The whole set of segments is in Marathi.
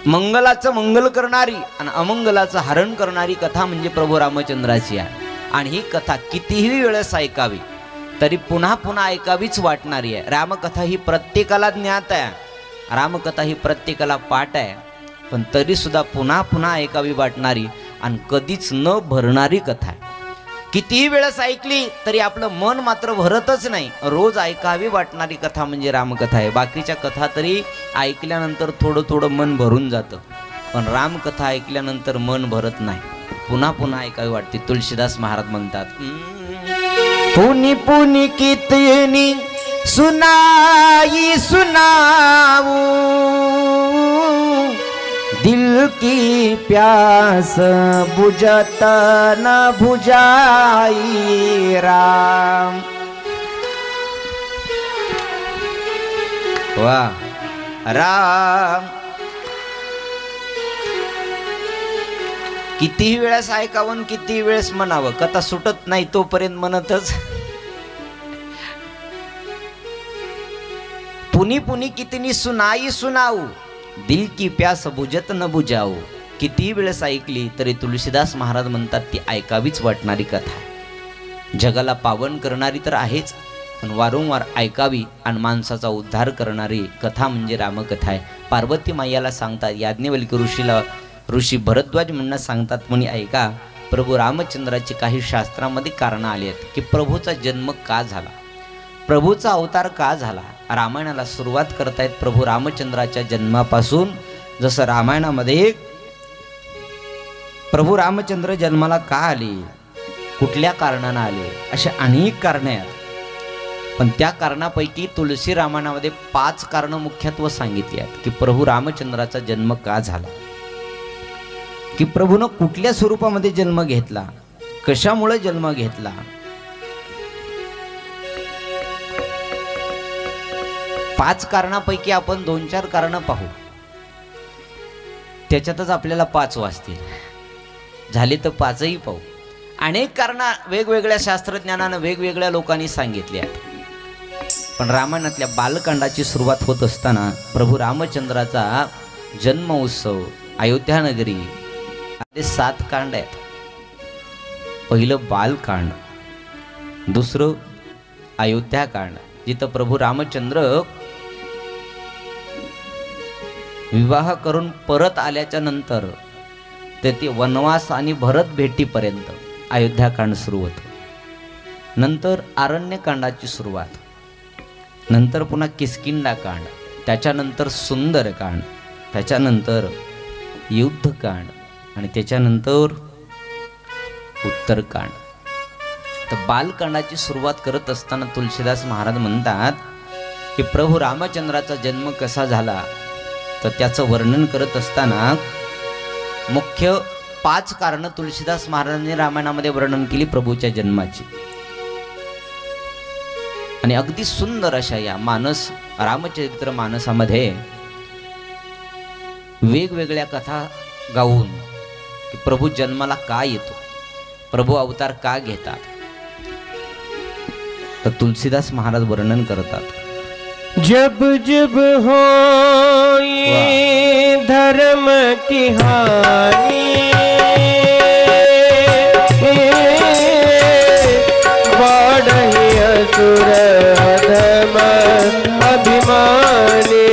मंगलाचं मंगल करणारी आणि अमंगलाचं हरण करणारी कथा म्हणजे प्रभू रामचंद्राची आहे. आणि ही कथा कितीही वेळेस ऐकावी तरी पुन्हा पुन्हा ऐकावीच वाटणारी आहे. रामकथा ही प्रत्येकाला ज्ञात आहे, रामकथा ही प्रत्येकाला पाठ आहे, पण तरी सुद्धा पुन्हा पुन्हा ऐकावी वाटणारी आणि कधीच न भरणारी कथा आहे. कितीही वेळेस ऐकली तरी आपलं मन मात्र भरतच नाही. रोज ऐकावी वाटणारी कथा म्हणजे रामकथा आहे. बाकीच्या कथा तरी ऐकल्यानंतर थोडं थोडं मन भरून जातं, पण रामकथा ऐकल्यानंतर मन भरत नाही, पुन्हा पुन्हा ऐकावी वाटते. तुलसीदास महाराज म्हणतात, पुनी पुनी कितनी सुनाई सुनाऊ, दिल की प्यास बुझत न बुझाई राम. वाह राम. कितीही वेळेस ऐकावं, कितीही वेळेस म्हणावं, कथा सुटत नाही तोपर्यंत म्हणतच. पुनी पुनी कितनी सुनाई सुनाऊ, दिल की प्यास बुझत न बुझाऊ. किती वेळेस ऐकली तरी तुलसीदास महाराज म्हणतात ती ऐकावीच वाटणारी कथा आहे. जगाला पावन करणारी तर आहेच, पण वारंवार ऐकावी आणि माणसाचा उद्धार करणारी कथा म्हणजे रामकथा आहे. पार्वती मायाला सांगतात, याज्ञवल्क्य ऋषीला ऋषी भरद्वाज म्हणणं सांगतात, म्हणे ऐका, प्रभू रामचंद्राची काही शास्त्रामध्ये कारणं आली आहेत की प्रभूचा जन्म का झाला, प्रभूचा अवतार का झाला. रामायणाला सुरुवात करतायत प्रभू रामचंद्राच्या जन्मापासून. जसं रामायणामध्ये प्रभू रामचंद्र जन्माला का आले, कुठल्या कारणानं आले, अशा अनेक कारणे आहेत. पण त्या कारणापैकी तुलसी रामायणामध्ये 5 कारणं मुख्यत्व सांगितली आहेत की प्रभू रामचंद्राचा जन्म का झाला, की प्रभूनं कुठल्या स्वरूपामध्ये जन्म घेतला, कशामुळे जन्म घेतला. 5 कारणापैकी आपण 2-4 कारणं पाहू, त्याच्यातच आपल्याला 5 वाजतील. झाले तर 5ही पाहू. अनेक कारणं वेगवेगळ्या शास्त्रज्ञानानं वेगवेगळ्या लोकांनी सांगितली आहेत. पण रामायणातल्या बालकांडाची सुरुवात होत असताना प्रभू रामचंद्राचा जन्म उत्सव अयोध्या नगरी, 7 कांड आहेत. पहिलं बालकांड, दुसरं अयोध्याकांड, जिथं प्रभू रामचंद्र विवाह करून परत आल्याच्या नंतर ते वनवास आणि भरत भेटीपर्यंत अयोध्याकांड सुरू होतं. नंतर अरण्यकांडाची सुरुवात, नंतर पुन्हा किष्किंधाकांड, त्याच्यानंतर सुंदरकांड, त्याच्यानंतर युद्धकांड आणि त्याच्यानंतर उत्तरकांड. तर बालकांडाची सुरुवात करत असताना तुलसीदास महाराज म्हणतात की प्रभू रामचंद्राचा जन्म कसा झाला, तर त्याचं वर्णन करत असताना मुख्य 5 कारणं तुलसीदास महाराजांनी रामायणामध्ये वर्णन केली प्रभूच्या जन्माची. आणि अगदी सुंदर अशा या रामचरित्र मानसामध्ये वेगवेगळ्या कथा गाऊन की प्रभू जन्माला का येतो, प्रभू अवतार का घेतात, तर तुलसीदास महाराज वर्णन करतात. जब जब हो धर्म की हानि, बढ़ी असुर अधम अभिमानी.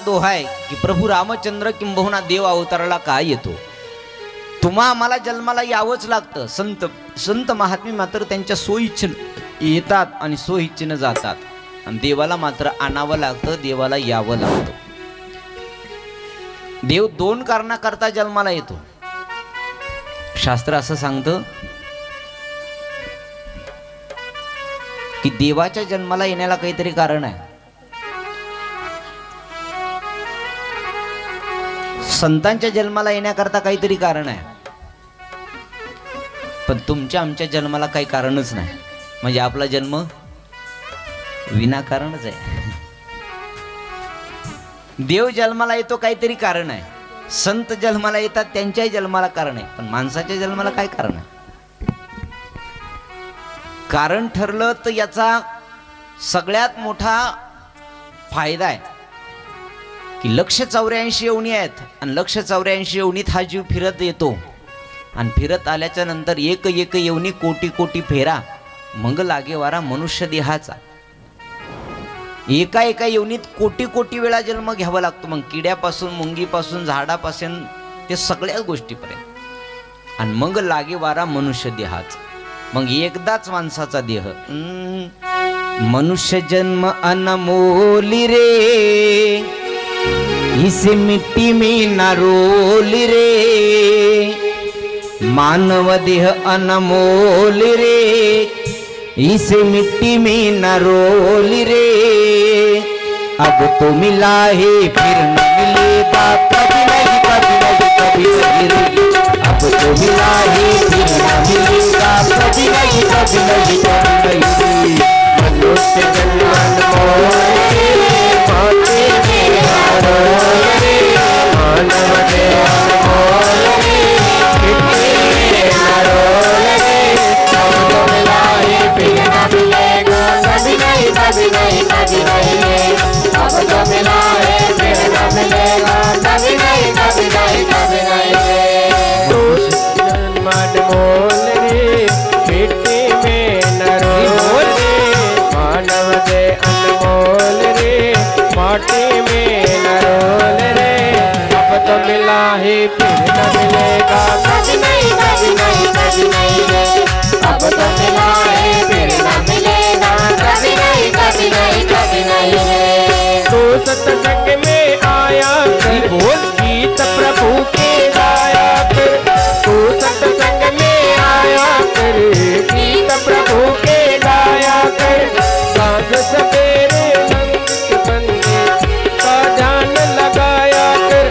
दोहा आहे की प्रभू रामचंद्र किंबहुना देव अवताराला काय येतो, तुम्हा आम्हाला जन्माला यावंच लागतं. संत संत महात्मे मात्र त्यांच्या सोयीच्छेनं येतात आणि सोयीच्छेनं जातात, आणि देवाला मात्र आणावं लागतं, देवाला यावं लागतं. देव दोन कारणाकरता जन्माला येतो. शास्त्र असं सांगतं की देवाच्या जन्माला येण्याला काहीतरी कारण आहे, संतांच्या जन्माला येण्याकरता काहीतरी कारण आहे, पण तुमच्या आमच्या जन्माला काही कारणच नाही. म्हणजे आपला जन्म विनाकारणच आहे. देव जन्माला येतो काहीतरी कारण आहे, संत जन्माला येतात त्यांच्याही जन्माला कारण आहे, पण माणसाच्या जन्माला काय कारण आहे? कारण ठरलं तर याचा सगळ्यात मोठा फायदा आहे की 184 योनी आहेत, आणि 184 योनीत हा जीव फिरत येतो, आणि फिरत आल्याच्या नंतर एक एक योनी कोटी कोटी फेरा मग लागे वारा मनुष्य देहाचा. एका एका योनीत कोटी कोटी वेळा जन्म घ्यावा लागतो. मग किड्यापासून, मुंगीपासून, झाडापासून ते सगळ्या गोष्टीपर्यंत, आणि मग लागे वारा मनुष्य देहाचा. मग एकदाच माणसाचा देह. मनुष्य जन्म अनमोली रे, इसे मिट्टी में न रोली रे. मानव देह अनमोल रे, इसे मिट्टी में न रोली रे. अब तो मिला है फिर न मिलेगा, कभी नहीं कभी नहीं कभी नहीं रे. अब तो मिला है फिर न मिलेगा, कभी नहीं कभी नहीं कभी नहीं रे. मनुष्य जन्म अनमोल रे, माटी में न रोल रे. मानव देह अनमोल रे, मिट्टी में न रोल रे. अब तो मिला है फिर न मिलेगा, कभी नहीं कभी नहीं कभी नहीं रे. अब तो मिला है फिर न मिलेगा, कभी नहीं कभी नहीं कभी नहीं रे. जन्म अनमोल रे, मिट्टी में न रोल रे. मानव देह अनमोल रे, माटी में न रोल रे. अब तो मिला है फिर न मिलेगा, कभी नहीं कभी नहीं कभी नहीं रे. अब तो मिला है फिर न मिलेगा, कभी नहीं कभी नहीं कभी नहीं रे. तू सत्संग में आया कर, बोल गीत प्रभु के गाया कर. तू सत्संग में आया कर, गीत प्रभु के गाया कर. सांझ सवेरे मंत्र बंदे का ध्यान लगाया कर.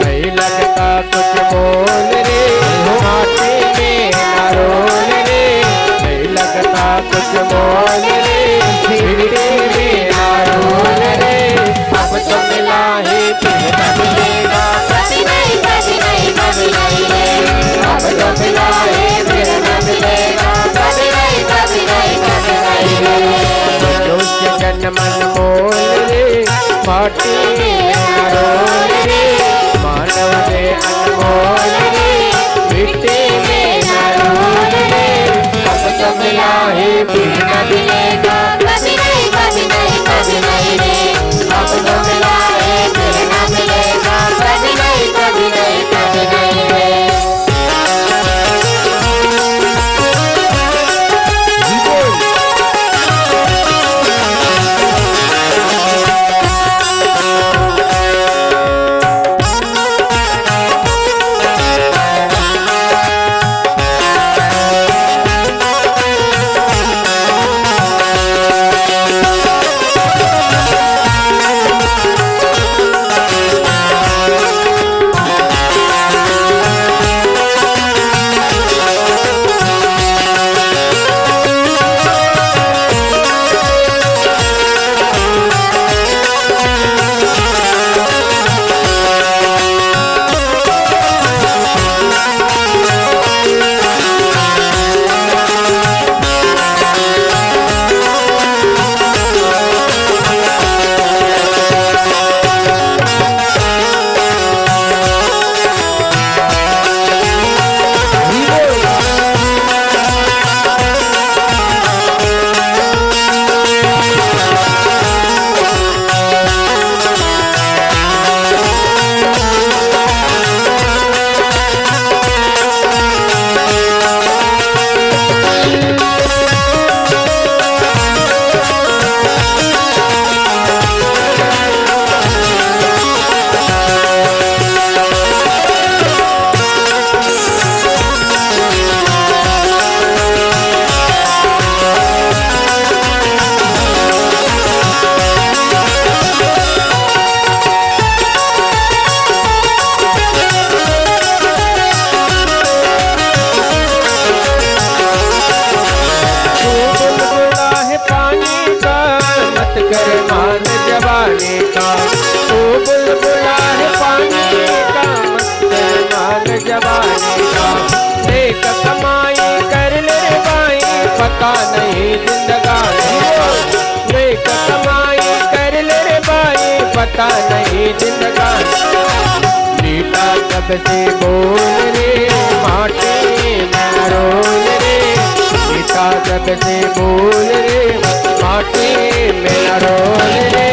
नहीं लगता कुछ मोल रे, माटी में न रोल रे. नहीं लगता कुछ मोल रे, मिट्टी में न रोल रे. अब तो मिला है फिर न मिलेगा, कभी नहीं कभी नहीं कभी नहीं रे. अब तो मिला है फिर न मिलेगा, कभी नहीं कभी नहीं कभी नहीं रे. मनुष्य जन्म अनमोल रे, माटी में न रोल रे. मानव देह अनमोल रे, मिट्टी में न रोल रे. अब तो मिला है फिर न मिलेगा, कभी नहीं कभी नहीं कभी नहीं रे. अब तो मिला है फिर न मिलेगा, कभी नहीं कभी नहीं कभी नहीं रे. नेक कमाई कर ले भाई पता नहीं जिंदगानी का नेक कमाई कर ले भाई पता नहीं जिंदगानी मीठा सबसे बोल रे माटी में रोल रे मीठा सबसे बोल रे माटी में रोल रे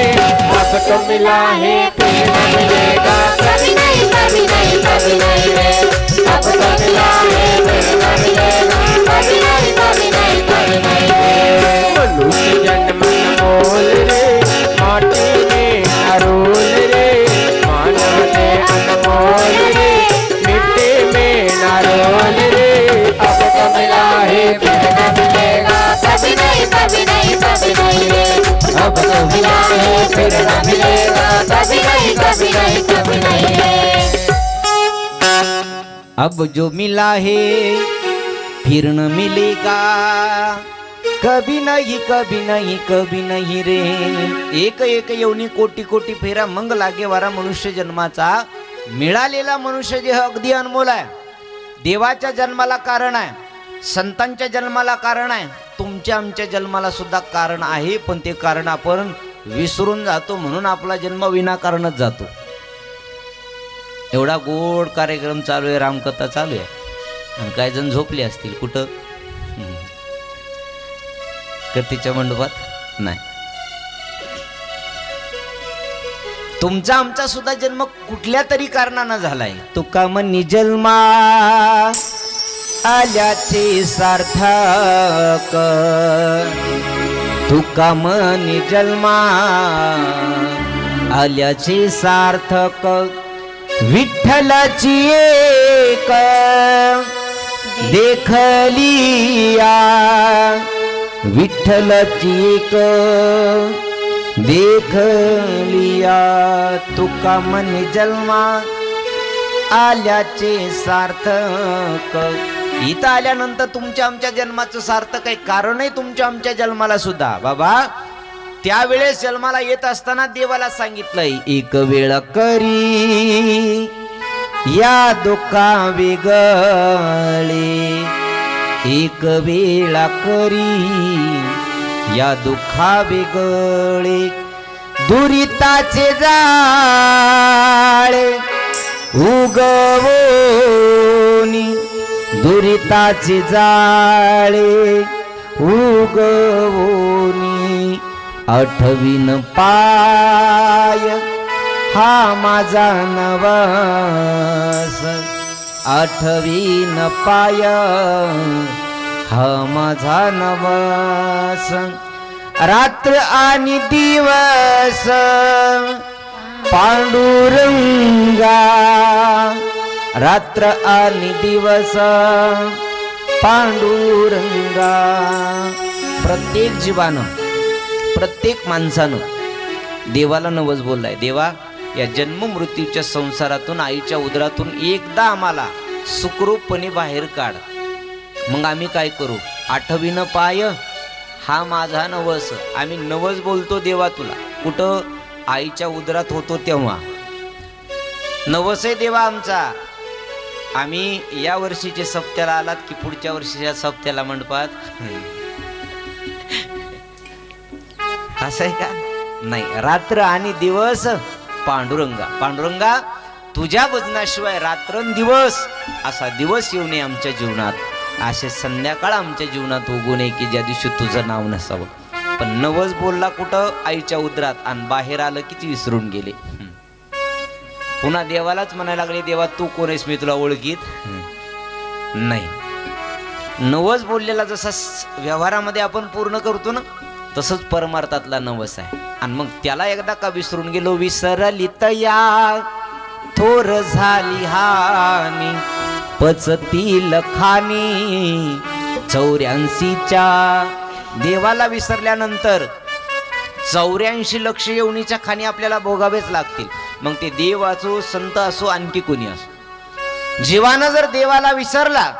अब तो मिला है फिर न मिलेगा कभी नहीं कभी नहीं कभी नहीं रे अब तो मिला है फिर न मिलेगा कभी नहीं कभी नहीं कभी नहीं रे मनुष्य जन्म मोल रे माटी में रोल रे मानव से अनमोल रे मिट्टी में न रोल रे अब तो मिला है फिर न मिलेगा कभी नहीं कभी नहीं कभी नहीं रे अब तो मिला है फिर न मिलेगा कभी नहीं कभी नहीं कभी नहीं रे अब जो मिला है फिर न मिलेगा कभी नहीं कभी नहीं कभी नहीं रे एक एक येऊनी कोटी कोटी फेरा मंग लागे वारा मनुष्य जन्माचा मिळालेला मनुष्य देह अगदी अनमोल आहे देवाच्या जन्माला कारण आहे संतांच्या जन्माला कारण आहे तुमच्या आमच्या जन्माला सुद्धा कारण आहे पण ते कारण आपण विसरून जातो म्हणून आपला जन्म विनाकारणच जातो एवढा गोड कार्यक्रम चालू आहे रामकथा चालू आहे आणि काय जण झोपले असतील कुठं कथेच्या मंडपात नाही तुमचा आमचा सुद्धा जन्म कुठल्या तरी कारणानं झालाय तुका मनी जन्मा आल्याचे सार्थक तुका मनी जन्मा आल्याचे सार्थक विठ्ठलाची एक देखलिया विठ्ठलाची एक देखलिया तुका मनी जन्मा आल्याचे सार्थक इथं आल्यानंतर तुमच्या आमच्या जन्माचं सार्थक आहे कारण आहे तुमच्या आमच्या जन्माला सुद्धा बाबा त्यावेळेस जन्माला येत असताना देवाला सांगितलंय एक वेळ करी या दुःखा वेगळे एक वेळा करी या दुःखा वेगळे दुरिताचे जाळे उगवोनी दुरिताचे जाळे उगवोनी आठवीन पाय हा माझा नवस आठवीन पाय हा माझा नवस रात्र आणि दिवस पांडुरंगा रात्र आणि दिवस पांडुरंगा प्रत्येक जीवानं प्रत्येक माणसानं देवाला नवस बोललाय देवा या जन्म मृत्यूच्या संसारातून आईच्या उदरातून एकदा आम्हाला सुखरूपपणे बाहेर काढ मग आम्ही काय करू आठवीनं पाय हा माझा नवस आम्ही नवस बोलतो देवा तुला कुठं आईच्या उदरात होतो तेव्हा नवस आहे देवा आमचा आम्ही या वर्षीचे सप्त्याला आलात की पुढच्या वर्षीच्या सप्त्याला मंडपात असं आहे का नाही रात्र आणि दिवस पांडुरंगा पांडुरंगा तुझ्या भजनाशिवाय रात्रंदिवस असा दिवस येऊ नये आमच्या जीवनात असे संध्याकाळ आमच्या जीवनात उगू नये की ज्या दिवशी तुझं नाव नसावं पण नवस बोलला कुठं आईच्या उदरात आणि बाहेर आलं की विसरून गेले पुन्हा देवालाच म्हणायला लागले देवा तू कोण आहेस मी तुला ओळखीत नाही नवस बोललेला जसा व्यवहारामध्ये आपण पूर्ण करतो ना तसंच परमार्थातला नवस आहे आणि मग त्याला एकदा का विसरून गेलो विसरली तया थोर झाली हानी पचतील खानी 84च्या देवाला विसरल्यानंतर 84 लक्ष येवणीच्या खाणी आपल्याला भोगावेच लागतील मग ते देव असो संत असो आणखी कोणी असो जीवानं जर देवाला विसरला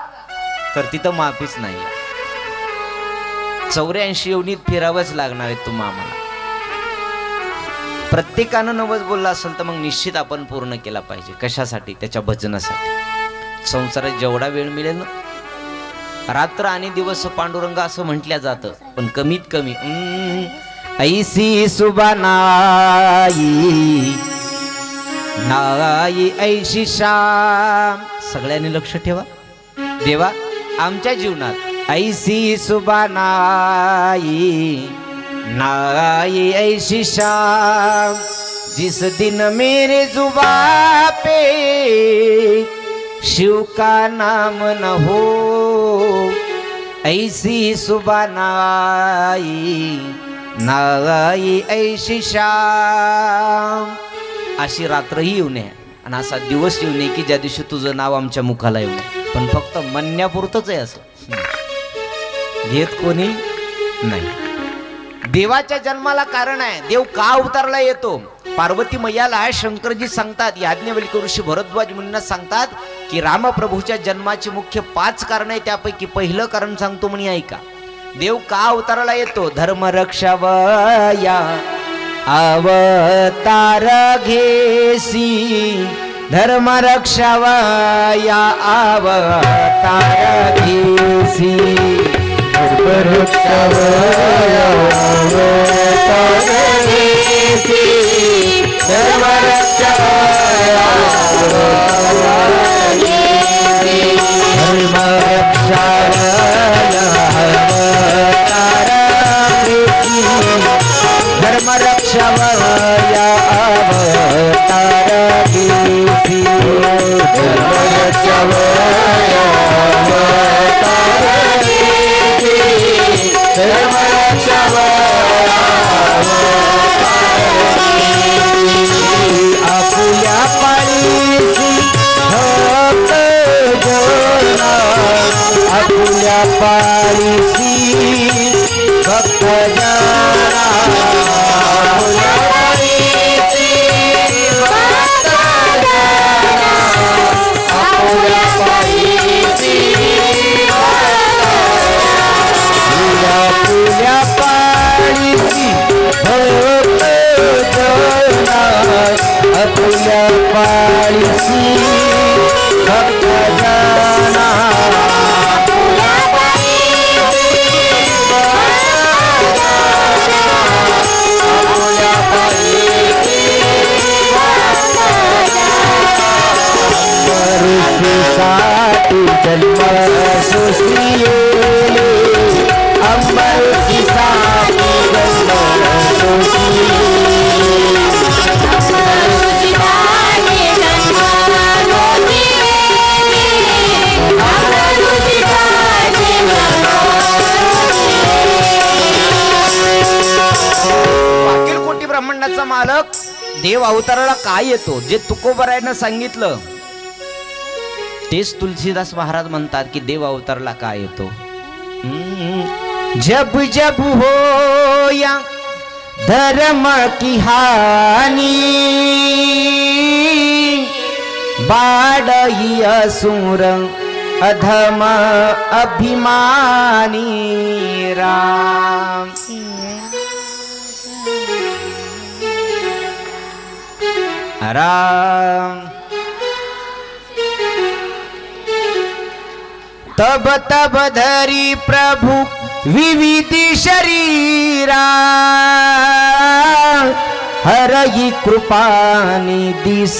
तर तिथं माफीच नाही 84 योनीत फिरावंच लागणार आहे तुम्हा आम्हाला प्रत्येकानं नवस बोलला असेल तर मग निश्चित आपण पूर्ण केला पाहिजे कशासाठी त्याच्या भजनासाठी संसारात जेवढा वेळ मिळेल ना, रात्र आणि दिवस पांडुरंग असं म्हटल्या जातं, पण कमीत कमी ऐसी सुबा नाई ऐशी शाम. सगळ्यांनी लक्ष ठेवा. देवा आमच्या जीवनात ऐसी सुबा नाई ऐशी शाम, जिस दिन मेरे जुबा पे शिव का नाम न हो, ऐसी सुबह नाई ऐशी शाम. अशी रात्रही येऊ नये आणि असा दिवस येऊ नये की ज्या दिवशी तुझं नाव आमच्या मुखाला येऊ नये. पण फक्त म्हणण्यापुरतंच आहे असं, घेत कोणी नाही. देवाच्या जन्माला कारण आहे. देव का अवतारला येतो? पार्वती मैयाला शंकरजी सांगतात, याज्ञवल्क्य ऋषी भरद्वाज मुनींना सांगतात की रामप्रभूच्या जन्माची मुख्य 5 कारण आहे. त्यापैकी पहिलं कारण सांगतो म्हणे, ऐका. देव का अवताराला येतो? धर्म रक्षावया अवतार घेसी, धर्म रक्षावया अवतार घेसी, धर्म रक्षावया अवतार घेसी, धर्म रक्षावया अवतार घेसी, धर्म रक्षावया अवतार घेसी, धर्म रक्षावया अवतार घेसी, धर्म रक्षावया अवतार घेसी, धर्म रक्षावया आपुल्या पाळीसी भक्त जना, आपुल्या पाळीसी भक्त जना, आपुल्या पाळीसी भक्त जना, आपुल्या पाळीसी आपुल्या पाळीसी भक्त जना, आपुल्या पाळीसी भक्त जना, आपुल्या पाळीसी भक्त जना, आपुल्या पाळीसी भक्त जना. मरुषीसाठी जन्म सोसिये, अमरुषीसाठी जन्म सोसिये, अखिल कोटी ब्रह्मांडाचा मालक देव अवताराला काय येतो? जे तुकोबरायनं सांगितलं तेच तुलसीदास महाराज म्हणतात की देव अवताराला काय येतो. जब जब हो या धर्म की हानी, बाडही असुर अधम अभिमानी राम. राम तब तब धरी प्रभु विविध शरीरा, हरही कृपानी दिस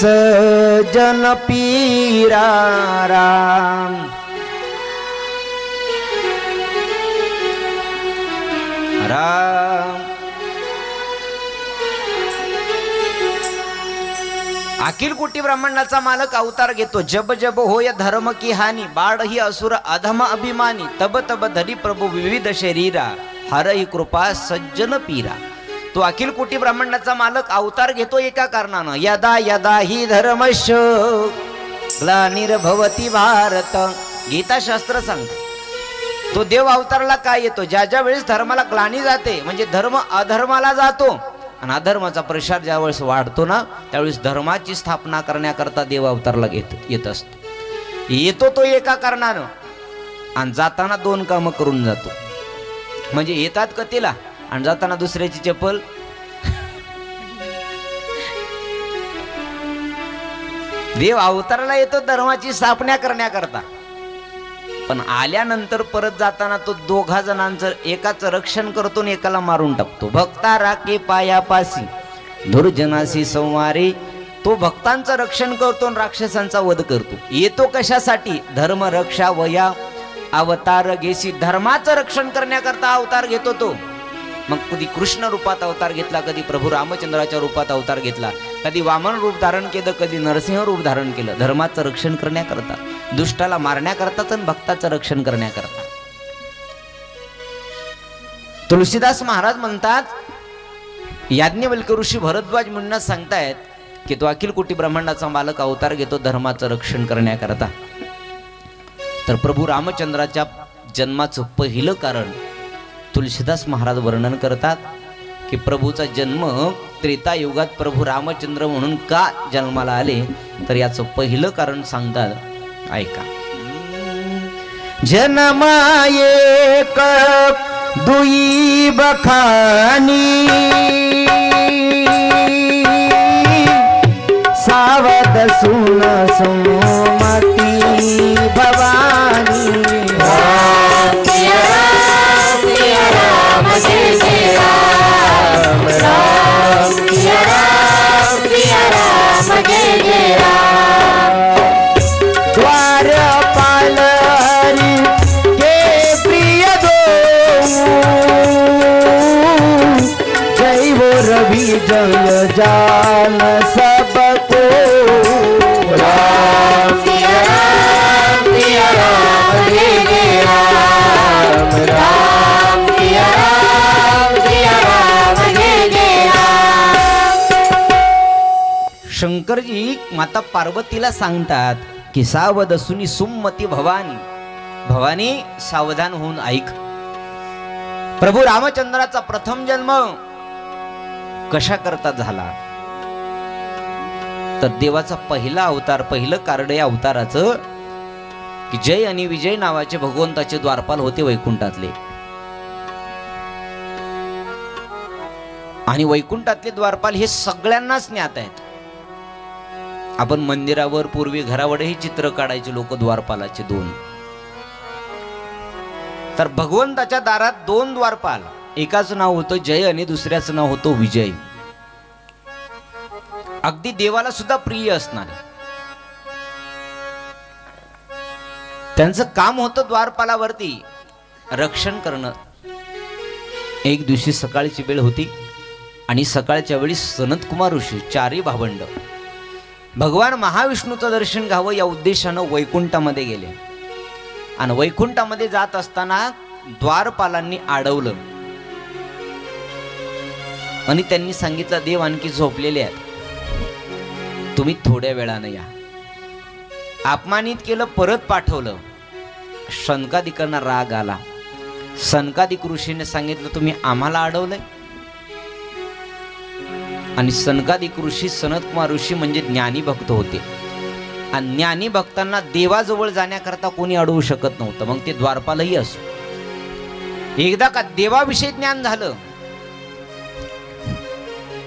जन पीरा. राम राम अखिल कोटी ब्रह्मांडाचा मालक अवतार घेतो. जब जब होय धर्म की हानी, बाळ ही असुर अधम अभिमानी, तब तब धरी प्रभू विविध शरीरा, हर ही कृपा सज्जन पीरा. तो अखिल कोटी ब्रह्मांडाचा मालक अवतार घेतो एका कारणानं, यदा यदा ही धर्मश ग्लानिर्भवती भारत. गीताशास्त्र सांगते तो देव अवताराला काय येतो? ज्या ज्या वेळेस धर्माला ग्लानी जाते, म्हणजे धर्म अधर्माला जातो आणि अधर्माचा प्रसार ज्या वेळेस वाढतो ना, त्यावेळेस धर्माची स्थापना करण्याकरता देव अवतारला येत असतो. येतो तो एका कारणानं आणि जाताना 2 कामं करून जातो. म्हणजे येतात कथेला आणि जाताना दुसऱ्याची चप्पल देव अवताराला येतो धर्माची स्थापना करण्याकरता, पण आल्यानंतर परत जाताना तो दोघा जणांचं एकाचं रक्षण करतो आणि एकाला मारून टाकतो. भक्ता राखे पायापासी दुर्जनासी संवारे, तो भक्तांचं रक्षण करतो आणि राक्षसांचा वध करतो. येतो कशासाठी? धर्म रक्षा वया अवतार घेसी, धर्माचं रक्षण करण्याकरता अवतार घेतो तो. मग कधी कृष्ण रूपात अवतार घेतला, कधी प्रभू रामचंद्राच्या रूपात अवतार घेतला, कधी वामन रूप धारण केलं, कधी नरसिंह रूप धारण केलं. धर्माचं रक्षण करण्याकरता, दुष्टाला मारण्याकरताच आणि भक्ताचं रक्षण करण्याकरता. तुलसीदास महाराज म्हणतात, याज्ञवल्क्य ऋषी भरद्वाज मुनींना सांगतायत की तो अखिल कोटी ब्रह्मांडाचा मालक अवतार घेतो धर्माचं रक्षण करण्याकरता. तर प्रभू रामचंद्राच्या जन्माचं पहिलं कारण तुलसीदास महाराज वर्णन करतात की प्रभूचा जन्म त्रेतायुगात प्रभू रामचंद्र म्हणून का जन्माला आले, तर याचं पहिलं कारण सांगतात, ऐका. जन्मायेक दुई बखानी सावध सुन सोमती भवानी. द्वारपाल हरी के प्रिय दो, जय वो रवि जय जान सबको. राम सिया राम सिया राम जय जय राम. राम सिया राम जय जय राम. शंकरजी माता पार्वतीला सांगतात की सावध सुनी सुमती भवानी, भवानी सावधान होऊन ऐक. प्रभू रामचंद्राचा प्रथम जन्म कशा करता झाला, तर देवाचा पहिला अवतार, पहिलं कारण या अवताराचं की जय आणि विजय नावाचे भगवंताचे द्वारपाल होते वैकुंठातले. आणि वैकुंठातले द्वारपाल हे सगळ्यांनाच ज्ञात आहेत. आपण मंदिरावर पूर्वी घरावरही चित्र काढायचे लोक द्वारपालाचे दोन. तर भगवंताच्या दारात दोन द्वारपाल, एकाचं नाव होतं जय आणि दुसऱ्याचं नाव होतं विजय. अगदी देवाला सुद्धा प्रिय असणार. त्यांचं काम होतं द्वारपालावरती रक्षण करणं. एक दिवशी सकाळची वेळ होती आणि सकाळच्या वेळी सनतकुमार ऋषी चारी भावंड भगवान महाविष्णूचं दर्शन घ्यावं या उद्देशानं वैकुंठामध्ये गेले. आणि वैकुंठामध्ये जात असताना द्वारपालांनी अडवलं आणि त्यांनी सांगितलं, देव आणखी झोपलेले आहेत, तुम्ही थोड्या वेळानं या. अपमानित केलं, परत पाठवलं. सनकादिकांना राग आला. सनकादिक ऋषीने सांगितलं, तुम्ही आम्हाला अडवलंय. आणि सनकादिक ऋषी सनतकुमार ऋषी म्हणजे ज्ञानी भक्त होते. आणि ज्ञानी भक्तांना देवाजवळ जाण्याकरता कोणी अडवू शकत नव्हतं, मग ते द्वारपालही असो. एकदा का देवाविषयी ज्ञान झालं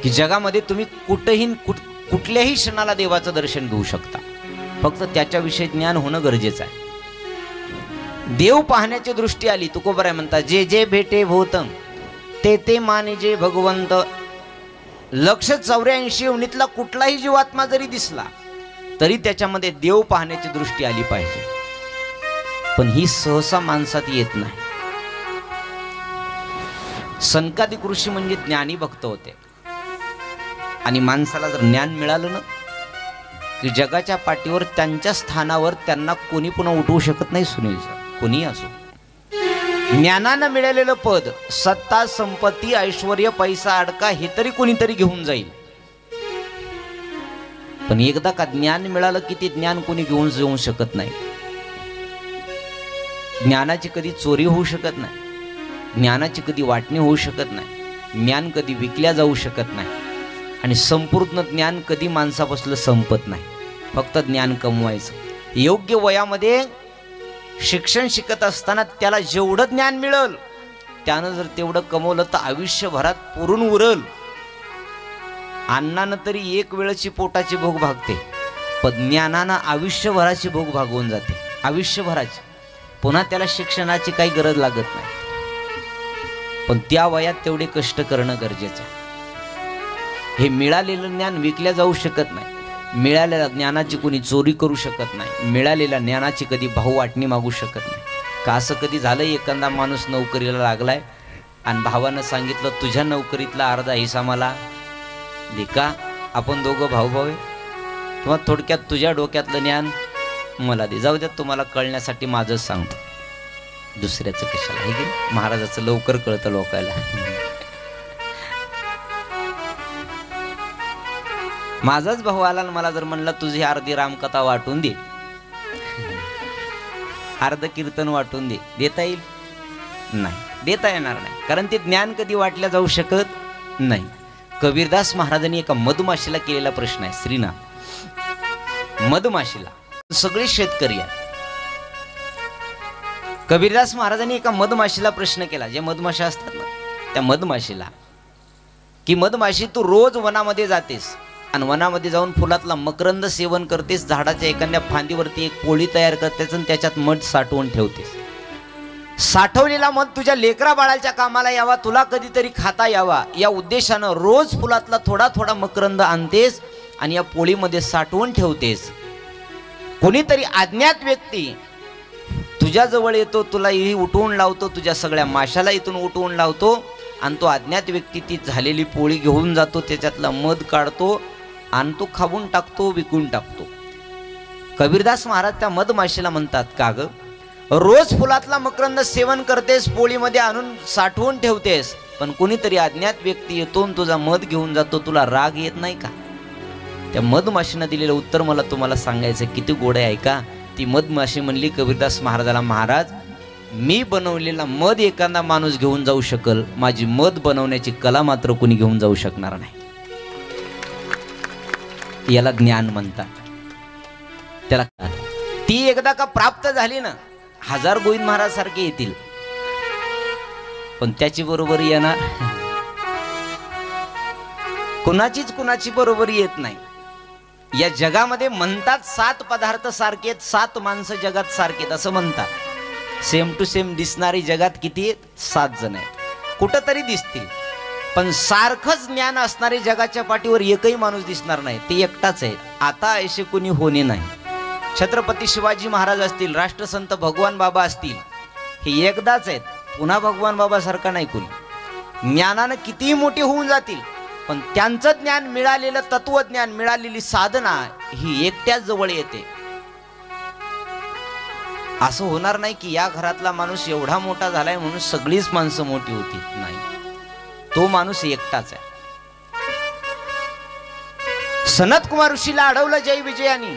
की जगामध्ये तुम्ही कुठेही कुठल्याही क्षणाला देवाचं दर्शन घेऊ शकता. फक्त त्याच्याविषयी ज्ञान होणं गरजेचं आहे. देव पाहण्याची दृष्टी आली. तुकोबराय म्हणतात, जे जे भेटे भूतम ते ते माने जे भगवंत. लक्ष 84 योनीतला कुठलाही जीवात्मा जरी दिसला तरी त्याच्यामध्ये देव पाहण्याची दृष्टी आली पाहिजे. पण ही सहसा माणसात येत नाही. सनकादिक ऋषी म्हणजे ज्ञानी भक्त होते. आणि माणसाला जर ज्ञान मिळालं ना की जगाच्या पाठीवर त्यांच्या स्थानावर त्यांना कोणी पुन्हा उठवू शकत नाही. सुनील सर, कोणी असो. ज्ञानानं मिळालेलं पद, सत्ता, संपत्ती, ऐश्वर्य, पैसा, अडका हे तरी कोणीतरी घेऊन जाईल. पण एकदा का ज्ञान मिळालं की ते ज्ञान कोणी घेऊन जाऊ शकत नाही. ज्ञानाची कधी चोरी होऊ शकत नाही. ज्ञानाची कधी वाटणी होऊ शकत नाही. ज्ञान कधी विकल्या जाऊ शकत नाही. आणि संपूर्ण ज्ञान कधी माणसापासून संपत नाही. फक्त ज्ञान कमवायचं. योग्य वयामध्ये शिक्षण शिकत असताना त्याला जेवढं ज्ञान मिळेल त्यानं जर तेवढं कमवलं तर आयुष्यभरात पुरून उरल. अन्नानं तरी एक वेळची पोटाची भूक भागते, पण ज्ञानानं आयुष्यभराची भोग भागवून जाते, आयुष्यभराची. पुन्हा त्याला शिक्षणाची काही गरज लागत नाही. पण त्या वयात तेवढे कष्ट करणं गरजेचं आहे. हे मिळालेलं ज्ञान विकल्या जाऊ शकत नाही. मिळालेल्या ज्ञानाची कोणी चोरी करू शकत नाही. मिळालेल्या ज्ञानाची कधी भाऊ वाटणी मागू शकत नाही. का असं कधी झालं एखादा माणूस नोकरीला लागलाय आणि भावानं सांगितलं तुझ्या नोकरीतला अर्धा हिस्सा मला दे का, आपण दोघं भाऊ भाऊ आहे, किंवा थोडक्यात तुझ्या डोक्यातलं ज्ञान मला दे, जाऊ द्या तुम्हाला कळण्यासाठी माझंच सांगतो, दुसऱ्याचं कशाला. आहे की महाराजाचं लवकर कळतं लोकायला. माझाच भाऊ आला आणि मला जर म्हणला तुझी अर्धी रामकथा वाटून दे, अर्ध कीर्तन वाटून दे, देता येईल? नाही, देता येणार नाही. कारण ते ज्ञान कधी वाटल्या जाऊ शकत नाही. कबीरदास महाराजांनी एका मधमाशीला केलेला प्रश्न आहे. श्रीनाथ मधमाशीला, सगळे शेतकरी आहे. कबीरदास महाराजांनी एका मधमाशीला प्रश्न केला, जे मधमाशा असतात ना त्या मधमाशीला, की मधमाशी तू रोज वनामध्ये जातेस आणि वनामध्ये जाऊन फुलातला मकरंद सेवन करतेस, झाडाच्या एखाद्या फांदीवरती एक पोळी तयार करतेस आणि त्याच्यात मध साठवून ठेवतेस. साठवलेला मध तुझ्या लेकरा बाळाच्या कामाला यावा, तुला कधीतरी खाता यावा या उद्देशानं रोज फुलातला थोडा थोडा मकरंद आणतेस आणि या पोळीमध्ये साठवून ठेवतेस. कोणीतरी अज्ञात व्यक्ती तुझ्या जवळ येतो, तुला उठवून लावतो, तुझ्या सगळ्या माशाला इथून उठवून लावतो आणि तो अज्ञात व्यक्ती ती झालेली पोळी घेऊन जातो, त्याच्यातला मध काढतो आणि तो खाऊन टाकतो, विकून टाकतो. कबीरदास महाराज त्या मधमाशीला म्हणतात, का ग रोज फुलातला मकरंद सेवन करतेस, पोळीमध्ये आणून साठवून ठेवतेस, पण कोणीतरी अज्ञात व्यक्ती येतो तुझा मध घेऊन जातो, तुला राग येत नाही का? त्या मधमाशीनं दिलेलं उत्तर मला तुम्हाला सांगायचं, किती गोड आहे का. ती मधमाशी म्हणली कबीरदास महाराजाला, महाराज मी बनवलेला मध एखादा माणूस घेऊन जाऊ शकल, माझी मध बनवण्याची कला मात्र कोणी घेऊन जाऊ शकणार नाही. याला ज्ञान म्हणतात. त्याला ती एकदा का प्राप्त झाली ना, 1000 गोविंद महाराज सारखे येतील, पण त्याची बरोबरी येणार कुणाची बरोबरी येत नाही. या जगामध्ये म्हणतात 7 पदार्थ सारखे आहेत, 7 माणसं जगात सारखे आहेत असं म्हणतात. सेम टू सेम दिसणारी जगात किती आहेत? 7 जण आहेत. कुठं तरी दिसतील, पण सारखंच ज्ञान असणारे जगाच्या पाठीवर एकही माणूस दिसणार नाही, ते एकटाच आहे. आता असे कोणी होणे नाही. छत्रपती शिवाजी महाराज असतील, राष्ट्रसंत भगवान बाबा असतील, हे एकदाच आहेत. पुन्हा भगवान बाबा सारखा नाही कोणी. ज्ञानानं कितीही मोठे होऊन जातील, पण त्यांचं ज्ञान, मिळालेलं तत्वज्ञान, मिळालेली साधना ही एकट्याच जवळ येते. असं होणार नाही की या घरातला माणूस एवढा मोठा झालाय म्हणून सगळीच माणसं मोठी होती, नाही. तो माणूस एकटाच आहे. सनत कुमार ऋषीला अडवलं जय विजयानी,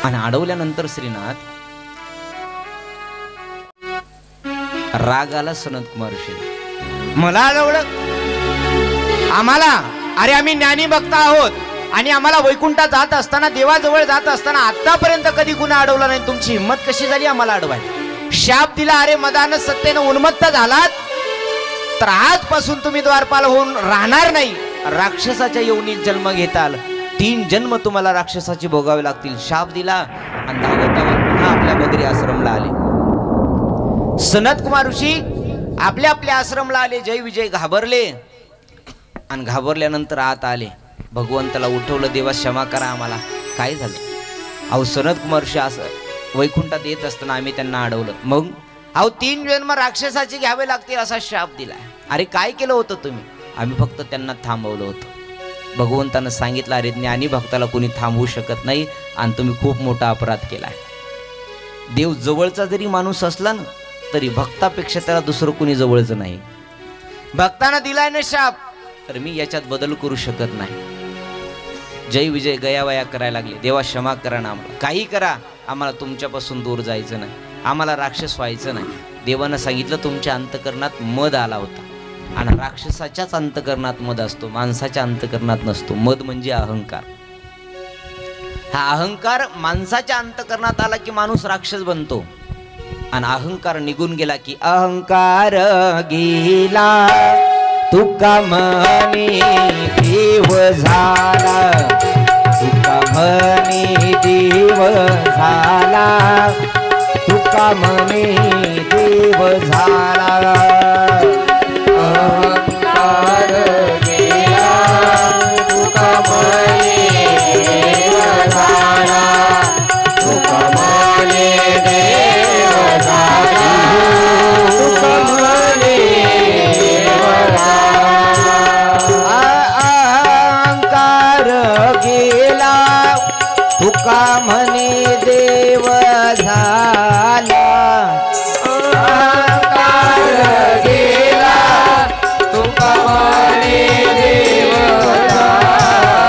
आणि अडवल्यानंतर श्रीनाथ राग आला सनत कुमार ऋषी, मला अडवलं आम्हाला, अरे आम्ही ज्ञानी भक्त आहोत आणि आम्हाला वैकुंठात जात असताना, देवाजवळ जात असताना आतापर्यंत कधी गुन्हा अडवला नाही, तुमची हिंमत कशी झाली आम्हाला अडवायची? शाप दिला, अरे मदानं सत्तेनं उन्मत्त झालात तर आजपासून तुम्ही द्वारपाल होऊन राहणार नाही, राक्षसाच्या योनीत जन्म घेताल, 3 जन्म तुम्हाला राक्षसाचे भोगावे लागतील. शाप दिला आणि धावत पुन्हा आपल्या बद्री आश्रमला आले. सनत कुमार ऋषी आपल्या आपल्या आश्रमला आले. जय विजय घाबरले आणि घाबरल्यानंतर आत आले. भगवंताला उठवलं, देवा क्षमा करा आम्हाला, काय झालं? अहो सनत कुमार ऋषी असं वैकुंठात येत असताना आम्ही त्यांना अडवलं. मग अहो 3 जन्म राक्षसाचे घ्यावे लागतील असा शाप दिला. अरे काय केलं होतं तुम्ही? आम्ही फक्त त्यांना थांबवलं होतं. भगवंतानं सांगितलं, अरे ज्ञानी भक्ताला कोणी थांबवू शकत नाही आणि तुम्ही खूप मोठा अपराध केलाय. देव जवळचा जरी माणूस असला ना तरी भक्तापेक्षा त्याला दुसरं कोणी जवळचं नाही. भक्ताना दिलाय ना शाप, तर मी याच्यात बदल करू शकत नाही. जय विजय गयावया करायला लागले. देवा क्षमा करा ना, आम्हाला काही करा, आम्हाला तुमच्यापासून दूर जायचं नाही, आम्हाला राक्षस व्हायचं नाही. देवानं सांगितलं, तुमच्या अंतकरणात मद आला होता आणि राक्षसाच्याच अंतकरणात मद असतो, माणसाच्या अंतकरणात नसतो. मद म्हणजे अहंकार. हा अहंकार माणसाच्या अंतकरणात आला की माणूस राक्षस बनतो, आणि अहंकार निघून गेला की अहंकार गेला तुका म्हणे देव झाला, तुका म्हणे देव झाला, तुका म्हणे देव झाला. अहंकार गेला तुका म्हणे देव झाला, तुका म्हणे देव झाला, तुका म्हणे देव झाला. अहंकार गेला तुका म्हणे देव झाला, अहंकार गेला तुका म्हणे देव झाला.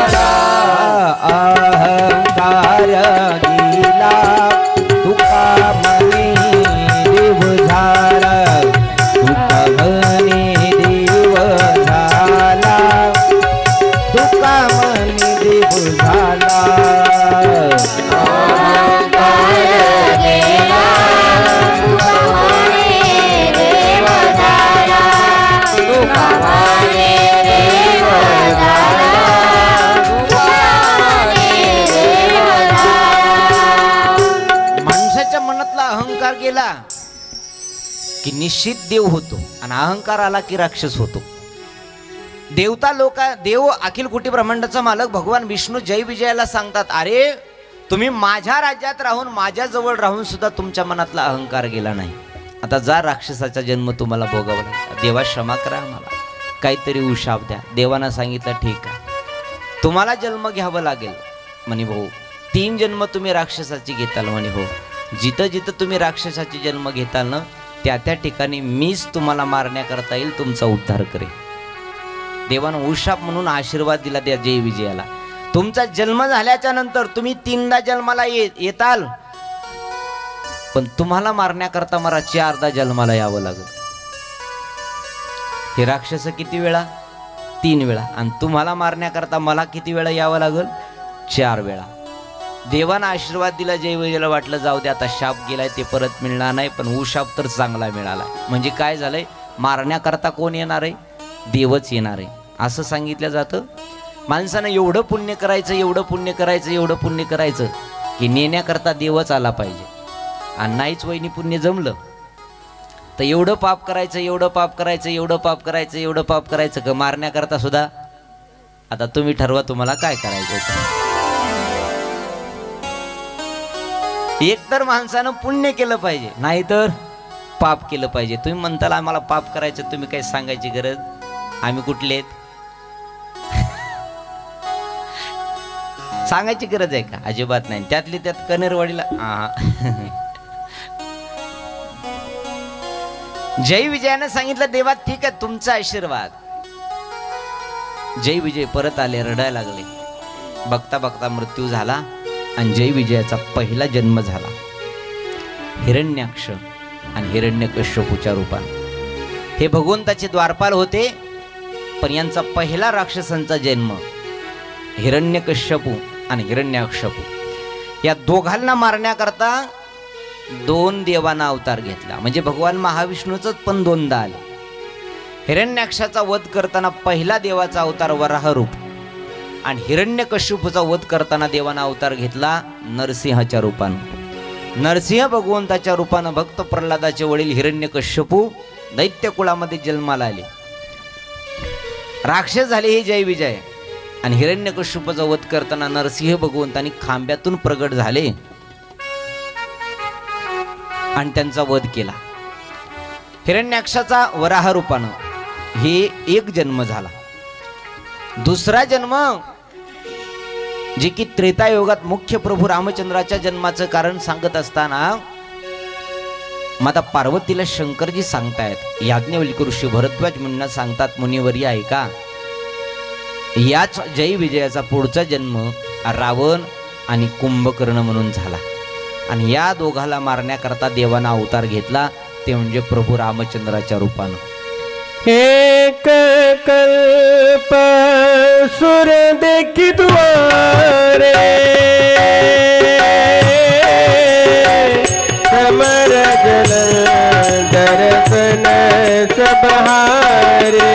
अहंकार गेला तुका म्हणे देव झाला, तुका म्हणे देव झाला, तुका म्हणे देव झाला. अहंकार गेला तुका म्हणे देव झाला, तुका म्हणे देव झाला, तुका म्हणे देव झाला. माणसाच्या मनातला अहंकार गेला की निश्चित देव होतो, आणि अहंकार आला की राक्षस होतो. देव अखिल कोटी ब्रह्मांडाचा मालक भगवान विष्णू जय विजयाला सांगतात, अरे तुम्ही माझ्या राज्यात राहून माझ्या जवळ राहून सुद्धा तुमच्या मनातला अहंकार गेला नाही. आता जा राक्षसाचा जन्म तुम्हाला भोगावा लागला. देवा क्षमा करा, आम्हाला काहीतरी उशाप द्या. देवानं सांगितलं ठीक आहे, तुम्हाला जन्म घ्यावं लागेल. म्हणे भाऊ 3 जन्म तुम्ही राक्षसाची घेताल. म्हणे हो, जिथं जिथं तुम्ही राक्षसाची जन्म घेताल ना त्या त्या ठिकाणी मीच तुम्हाला मारण्याकरता येईल, तुमचा उद्धार करेल. देवानं उशाप म्हणून आशीर्वाद दिला त्या जय विजयाला. तुमचा जन्म झाल्याच्या नंतर तुम्ही 3दा जन्माला येताल, पण तुम्हाला मारण्याकरता मला 4दा जन्माला यावं लागेल. हे राक्षस किती वेळा? 3 वेळा. आणि तुम्हाला मारण्याकरता मला किती वेळा यावं लागेल? 4 वेळा. देवानं आशीर्वाद दिला जय विजयाला. वाटलं जाऊ दे आता शाप गेलाय ते परत मिळणार नाही, पण उशाप तर चांगला मिळाला. म्हणजे काय झालंय, मारण्याकरता कोण येणार आहे? देवच येणार आहे असं सांगितलं जातं. माणसानं एवढं पुण्य करायचं, एवढं पुण्य करायचं, एवढं पुण्य करायचं की नेण्याकरता देवच आला पाहिजे. आणि नाहीच वहिनी पुण्य जमलं तर एवढं पाप करायचं, एवढं पाप करायचं, एवढं पाप करायचं, एवढं पाप करायचं का मारण्याकरता सुद्धा. आता तुम्ही ठरवा तुम्हाला काय करायचं. एक तर माणसानं पुण्य केलं पाहिजे, नाहीतर पाप केलं पाहिजे. तुम्ही म्हणताल आम्हाला पाप करायचं, तुम्ही काही सांगायची गरज, आम्ही कुठले आहेत सांगायची गरज आहे का? अजिबात नाही. त्यातली त्यात कनेरवाडीला जय विजयानं सांगितलं देवा ठीक आहे तुमचा आशीर्वाद. जय विजय परत आले, रडायला लागले. बघता बघता मृत्यू झाला आणि जय विजयाचा पहिला जन्म झाला हिरण्याक्ष आणि हिरण्यकश्यपूच्या रूपाने. हे भगवंताचे द्वारपाल होते, पण यांचा पहिला राक्षसांचा जन्म हिरण्यकश्यपू आणि हिरण्याक्षपू या दोघांना मारण्याकरता 2 देवांना अवतार घेतला. म्हणजे भगवान महाविष्णूच पण 2दा आले. हिरण्याक्षाचा वध करताना पहिला देवाचा अवतार वराह रूप, आणि हिरण्यकश्यपूचा वध करताना देवाना अवतार घेतला नरसिंहाच्या रूपानं. नरसिंह भगवंताच्या रूपानं भक्त प्रल्हादाचे वडील हिरण्यकश्यपू दैत्य कुळामध्ये जन्माला आले. राक्षस झाले हे जय विजय. आणि हिरण्यकश्यपूचा वध करताना नरसिंह भगवंतांनी खांब्यातून प्रगट झाले आणि त्यांचा वध केला. हिरण्याक्षाचा वराह रूपानं हे एक जन्म झाला. दुसरा जन्म जे की त्रेतायुगात मुख्य प्रभू रामचंद्राच्या जन्माचं कारण सांगत असताना माता पार्वतीला शंकरजी सांगतायत, याज्ञवल्क्य ऋषी भरद्वाज मुनींना सांगतात, मुनिवर्य ऐका, याच जय विजयाचा पुढचा जन्म रावण आणि कुंभकर्ण म्हणून झाला. आणि या दोघाला मारण्याकरता देवाना अवतार घेतला, ते म्हणजे प्रभू रामचंद्राच्या रूपानं. एक कल्प सुर देखी द्वारे समर जल दर्शन सब हारे.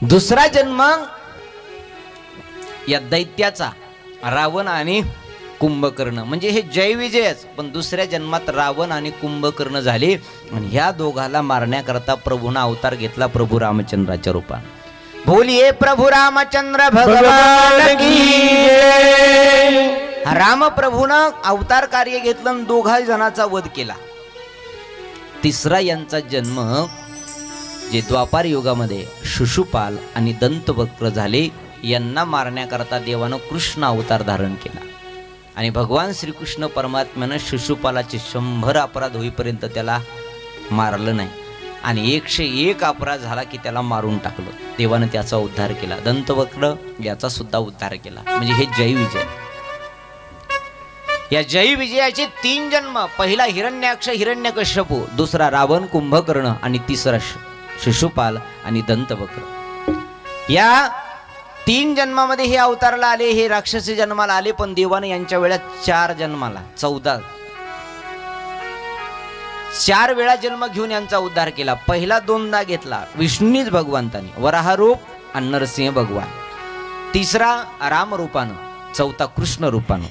दुसरा जन्म या दैत्याचा, रावण आणि कुंभकर्ण, म्हणजे हे जयविजयच, पण दुसऱ्या जन्मात रावण आणि कुंभकर्ण झाले आणि ह्या दोघाला मारण्याकरता प्रभूने अवतार घेतला प्रभू रामचंद्राच्या रूपाने. बोलिये प्रभू रामचंद्र भगवान की जय. रामप्रभूनं अवतार कार्य घेतलं आणि दोघा जणांचा वध केला. तिसरा यांचा जन्म जे द्वापार युगामध्ये शिशुपाल आणि दंतवक्र झाले, यांना मारण्याकरता देवानं कृष्ण अवतार धारण केला आणि भगवान श्रीकृष्ण परमात्म्यानं शिशुपालाचे 100 अपराध होईपर्यंत त्याला मारलं नाही आणि 101 अपराध झाला की त्याला मारून टाकलं. देवानं त्याचा उद्धार केला. दंतवक्र याचा सुद्धा उद्धार केला. म्हणजे हे जयविजय. या जयविजयाचे 3 जन्म. पहिला हिरण्याक्ष हिरण्यकश्यपू, दुसरा रावण कुंभकर्ण आणि तिसरा शिशुपाल आणि दंतवक्र. या 3 जन्मामध्ये हे अवतारला आले, हे राक्षसी जन्माला आले, पण देवाने यांच्या वेळात 4 जन्माला 4 वेळा जन्म घेऊन यांचा उद्धार केला. पहिला 2दा घेतला विष्णूच भगवंतानी, वराह रूप आणि नरसिंह भगवान. तिसरा राम रूपानं, चौथा कृष्ण रूपानं.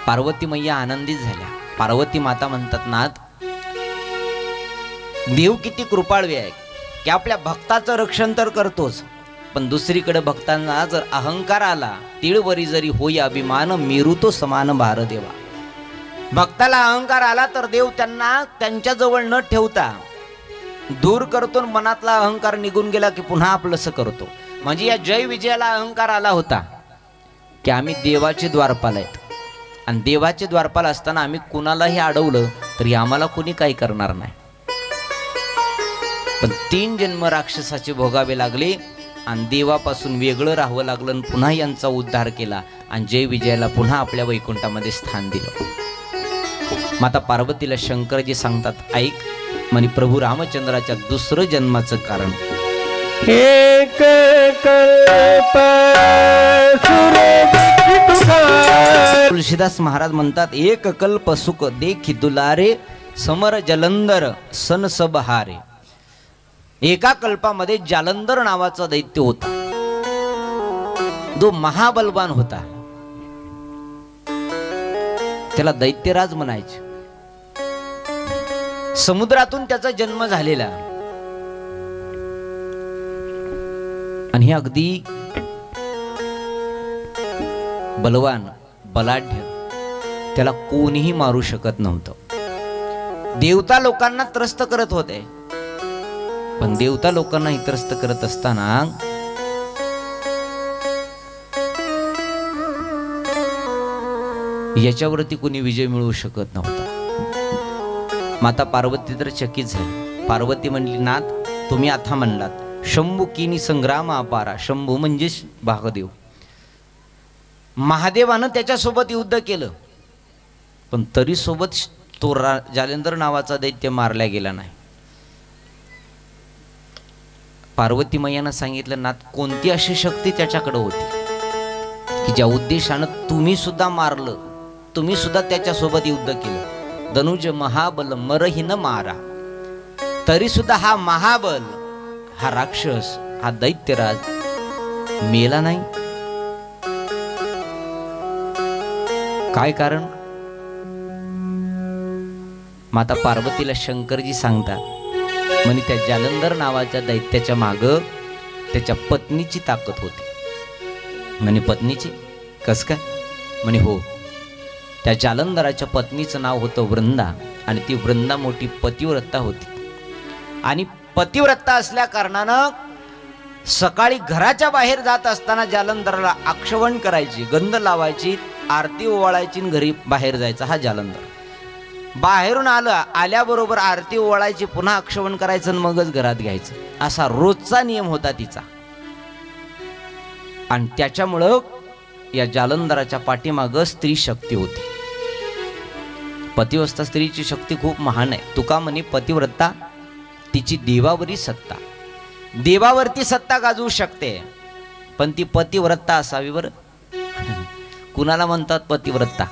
पार्वती मैया आनंदित झाल्या. पार्वती माता म्हणतात, नाथ देव किती कृपाळू आहे की आपल्या भक्ताचं रक्षण तर करतोच, पण दुसरीकडे भक्तांना जर अहंकार आला, तिळवरी जरी होई अभिमान, मेरू तो समान भार देवा. भक्ताला अहंकार आला तर देव त्यांना त्यांच्याजवळ न ठेवता दूर करतो. मनातला अहंकार निघून गेला की पुन्हा आपलंसं करतो. म्हणजे या जय विजयाला अहंकार आला होता की आम्ही देवाचे द्वारपाल आहेत आणि देवाचे द्वारपाल असताना आम्ही कुणालाही अडवलं तरी आम्हाला कोणी काही करणार नाही. पण 3 जन्म राक्षसाचे भोगावे लागले आणि देवापासून वेगळं राहावं लागलं आणि पुन्हा यांचा उद्धार केला आणि जय विजयाला पुन्हा आपल्या वैकुंठामध्ये स्थान दिलं. माता पार्वतीला शंकरजी सांगतात, ऐक म्हणे प्रभू रामचंद्राच्या दुसरं जन्माचं कारण. एक कल्प तुलसीदास महाराज म्हणतात, एक कल्प सुख देखी दुलारे, समर जलंधर सन सब हारे. एका कल्पामध्ये जालंधर नावाचा दैत्य होता, जो महाबलवान होता. त्याला दैत्यराज म्हणायचे. समुद्रातून त्याचा जन्म झालेला आणि हे अगदी बलवान, बलाढ्य, त्याला कोणीही मारू शकत नव्हतं. देवता लोकांना त्रस्त करत होते, पण देवता लोकांना त्रस्त करत असताना याच्यावरती कोणी विजय मिळवू शकत नव्हता. माता पार्वती तर चकित झाली. पार्वती म्हणली, नाथ तुम्ही आता म्हणलात शंभू किनी संग्राम अपारा. शंभू म्हणजे भागदेव. महादेवानं त्याच्यासोबत युद्ध केलं, पण तरी सोबत तो जालेंद्र नावाचा दैत्य मारला गेला नाही. पार्वती मैयानं सांगितलं, नाथ कोणती अशी शक्ती त्याच्याकडे होती की ज्या उद्देशानं तुम्ही सुद्धा मारलं, तुम्ही सुद्धा त्याच्यासोबत युद्ध केलं. धनुज महाबल मरही न मारा. तरी सुद्धा हा महाबल, हा राक्षस, हा दैत्यराज मेला नाही. काय कारण? माता पार्वतीला शंकरजी सांगतात, म्हणे त्या जालंधर नावाच्या दैत्याच्या माग त्याच्या पत्नीची ताकद होती. म्हणे पत्नीची कस काय? म्हणे हो, त्या जालंधराच्या पत्नीचं नाव होतं वृंदा आणि ती वृंदा मोठी पतिव्रता होती. आणि पतिव्रता असल्या कारणानं सकाळी घराच्या बाहेर जात असताना जालंधराला आक्षवण करायची, गंध लावायची, आरती ओवाळायची, घरी बाहेर जायचा हा जालंधर. बाहेरून आल्याबरोबर आरती ओवाळायची, पुन्हा आक्षवण करायचं आणि मगच घरात घ्यायचं, असा रोजचा नियम होता तिचा. आणि त्याच्यामुळं या जालंधराच्या पाठीमागं स्त्री शक्ती होती. पतिव्रता स्त्रीची शक्ती खूप महान आहे. तुका म्हणे पतिव्रता तिची देवावरी सत्ता, देवावरती सत्ता गाजवू शकते, पण ती पतिव्रता असावी. बरं कुणाला म्हणतात पतिव्रता?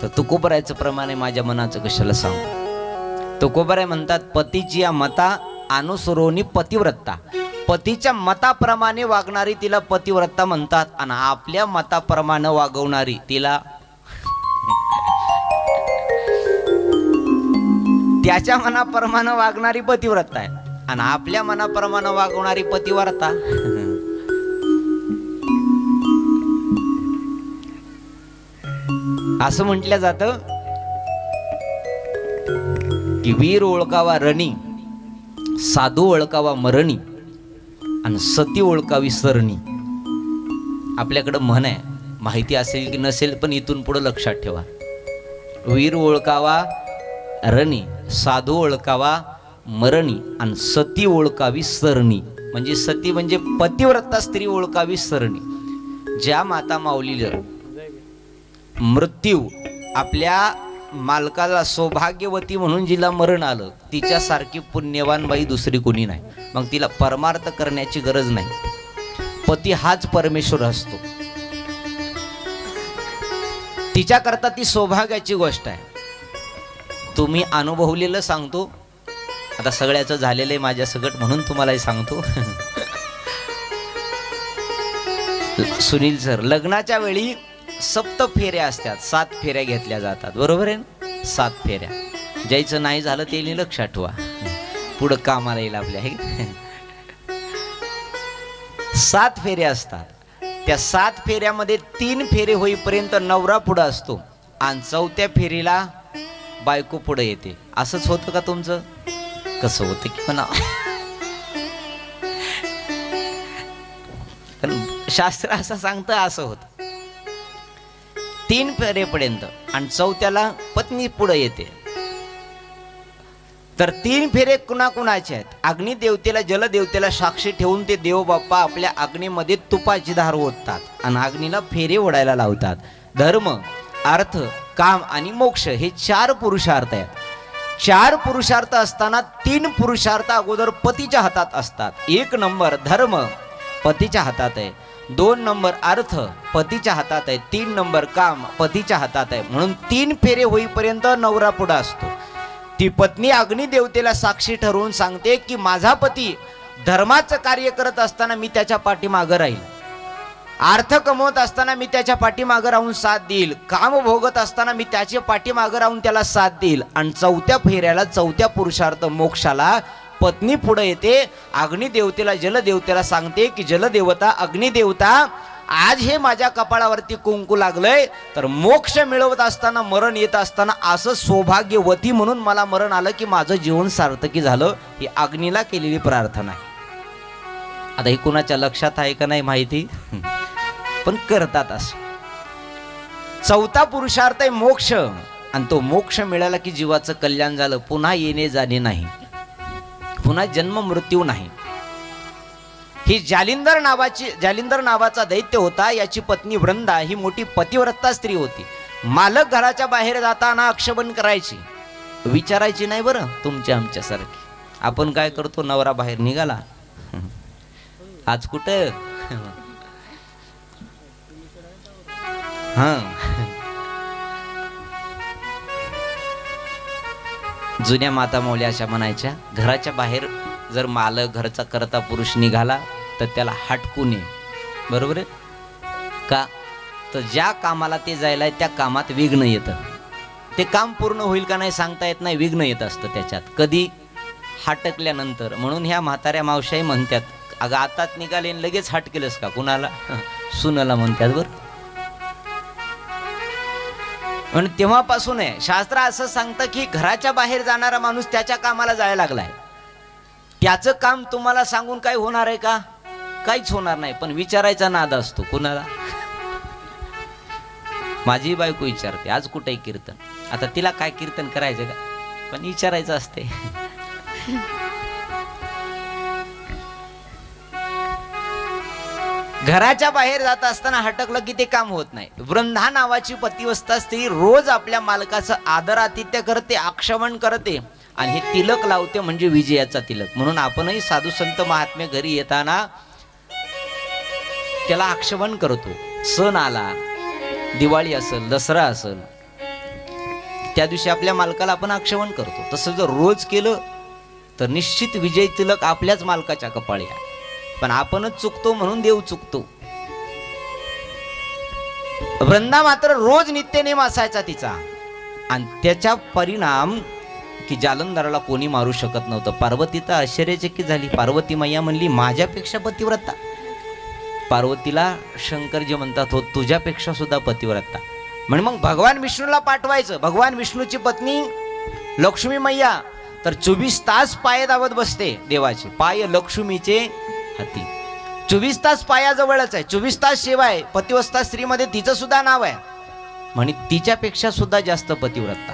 तर तुकोबरायचं प्रमाणे माझ्या मनाचं कशाला सांगू. तुकोबराय म्हणतात, पतीची या मता अनुसरोनी पतिव्रता. पतीच्या मताप्रमाणे वागणारी तिला पतिव्रता म्हणतात आणि आपल्या मताप्रमाणे वागवणारी तिला त्याच्या मनाप्रमाणे वागणारी पतिव्रता आहे आणि आपल्या मनाप्रमाणे वागवणारी पतिव्रता. असं म्हटलं जातं की वीर ओळखावा रणी, साधू ओळखावा मरणी आणि सती ओळखावी सरणी. आपल्याकडं म्हण आहे, माहिती असेल की नसेल पण इथून पुढे लक्षात ठेवा. वीर ओळखावा रणी, साधू ओळखावा मरणी आणि सती ओळखावी सरणी. म्हणजे सती म्हणजे पतिव्रता स्त्री ओळखावी सरणी. ज्या माता माऊलीला मृत्यू आपल्या मालकाला सौभाग्यवती म्हणून जिला मरण आलं, तिच्यासारखी पुण्यवान बाई दुसरी कोणी नाही. मग तिला परमार्थ करण्याची गरज नाही. पती हाच परमेश्वर असतो. तिच्याकरता ती सौभाग्याची गोष्ट आहे. तुम्ही अनुभवलेलं सांगतो. आता सगळ्याचं झालेलं आहे माझ्या सगळं, म्हणून तुम्हालाही सांगतो. सुनील सर, लग्नाच्या वेळी सप्त फेऱ्या असतात, 7 फेऱ्या घेतल्या जातात, बरोबर आहे ना? 7 फेऱ्या. ज्याचं नाही झालं ते लक्षात ठेवा, पुढं कामाला येईल आपल्या. 7 फेऱ्या असतात. त्या 7 फेऱ्यामध्ये 3 फेरे होईपर्यंत नवरा पुढं असतो आणि 4थ्या फेरीला बायको पुढे येते. असंच होतं का तुमचं? कसं होतं की म्हणा, शास्त्र असं सांगतं असं होतं. 3 फेरेपर्यंत आणि 4थ्याला पत्नी पुढे येते. तर 3 फेरे कुणाकुणाचे आहेत? अग्निदेवतेला, जलदेवतेला साक्षी ठेवून ते देव बाप्पा आपल्या अग्नीमध्ये तुपाची धार ओततात आणि अग्नीला फेरे ओढायला लावतात. धर्म, अर्थ, काम आणि मोक्ष हे 4 पुरुषार्थ आहेत. 4 पुरुषार्थ असताना 3 पुरुषार्थ अगोदर पतीच्या हातात असतात. 1 नंबर धर्म पतीच्या हातात आहे, 2 नंबर अर्थ पतीच्या हातात आहे, 3 नंबर काम पतीच्या हातात आहे. म्हणून 3 फेरे होईपर्यंत नवरा पुढे असतो. ती पत्नी अग्निदेवतेला साक्षी ठरवून सांगते की माझा पती धर्माचं कार्य करत असताना मी त्याच्या पाठीमागं राहील, अर्थ कमवत असताना मी त्याच्या पाठीमागं राहून साथ देईल, काम भोगत असताना मी त्याच्या पाठीमागं राहून त्याला साथ देईल. आणि 4थ्या फेऱ्याला, 4थ्या पुरुषार्थ मोक्षाला पत्नी पुढे येते. अग्निदेवतेला, जलदेवतेला सांगते की जलदेवता, अग्निदेवता, आज हे माझ्या कपाळावरती कुंकू लागलंय, तर मोक्ष मिळवत असताना, मरण येत असताना असं सौभाग्यवती म्हणून मला मरण आलं की माझं जीवन सार्थकी झालं. ही अग्नीला केलेली प्रार्थना आहे. आता ही कुणाच्या लक्षात आहे का नाही माहिती, पण करतात असं. 4था पुरुषार्थ आहे मोक्ष, आणि तो मोक्ष मिळाला की जीवाचं कल्याण झालं. पुन्हा येणे जाणे नाही, पुन्हा जन्म मृत्यू नाही. ही जालिंदर नावाचा दैत्य होता. याची पत्नी वृंदा ही मोठी पतिव्रता स्त्री होती. मालक घराच्या बाहेर जाताना अक्षबन करायची, विचारायची नाही बरं तुमच्या आमच्यासारखी. आपण काय करतो, नवरा बाहेर निघाला, आज कुठं, जुन्या माता माऊली अशा म्हणायच्या, घराच्या बाहेर जर मालक, घरचा करता पुरुष निघाला तर त्याला हटकू नये. बरोबर आहे का? तर ज्या कामाला ते जायला त्या कामात विघ्न येतं. ते काम पूर्ण होईल का नाही सांगता येत नाही, विघ्न येत असतं त्याच्यात, कधी हटकल्यानंतर. म्हणून ह्या म्हाताऱ्या मावशाही म्हणतात, अगं आतात निघाले लगेच हटकेलच का? कुणाला? सुनाला म्हणतात बरं. म्हणून तेव्हापासून आहे शास्त्र असं सांगतं की घराच्या बाहेर जाणारा माणूस त्याच्या कामाला जायला लागलाय, त्याचं काम तुम्हाला सांगून काय होणार आहे का? काहीच होणार नाही. पण विचारायचा नाद असतो. कुणाला? माझी बायको विचारते, आज कुठे कीर्तन? आता तिला काय कीर्तन करायचं का, पण विचारायचं असते. घराच्या बाहेर जात असताना हटकलं की ते काम होत नाही. वृंदा नावाची पतिव्रता स्त्री रोज आपल्या मालकाचं आदरातिथ्य करते, आक्षमन करते आणि हे तिलक लावते, म्हणजे विजयाचा तिलक. म्हणून आपणही साधू संत महात्मे घरी येताना त्याला आक्षमन करतो. सण आला, दिवाळी असेल, दसरा असेल, त्या दिवशी आपल्या मालकाला आपण आक्षमन करतो. तसं जर रोज केलं तर निश्चित विजय तिलक आपल्याच मालकाच्या कपाळी आहे. पण आपणच चुकतो म्हणून देव चुकतो. वृंदा मात्र रोज नित्यनेम असायचा तिचा, आणि त्याचा परिणाम की जालंधराला कोणी मारू शकत नव्हतं. पार्वती तर आश्चर्यचकित झाली. पार्वती मैया म्हणली, माझ्यापेक्षा पतिव्रता? पार्वतीला शंकरजी म्हणतात, हो तुझ्यापेक्षा सुद्धा पतिव्रता. म्हणजे मग भगवान विष्णूला पाठवायचं. भगवान विष्णूची पत्नी लक्ष्मी मैया तर 24 तास पाय दावत बसते देवाचे. पाय लक्ष्मीचे हाती. 24 तास पायाजवळच आहे, 24 तास सेवा आहे. पतिव्रता स्त्रीमध्ये तिचं सुद्धा नाव आहे. म्हणे तिच्यापेक्षा सुद्धा जास्त पतिव्रता.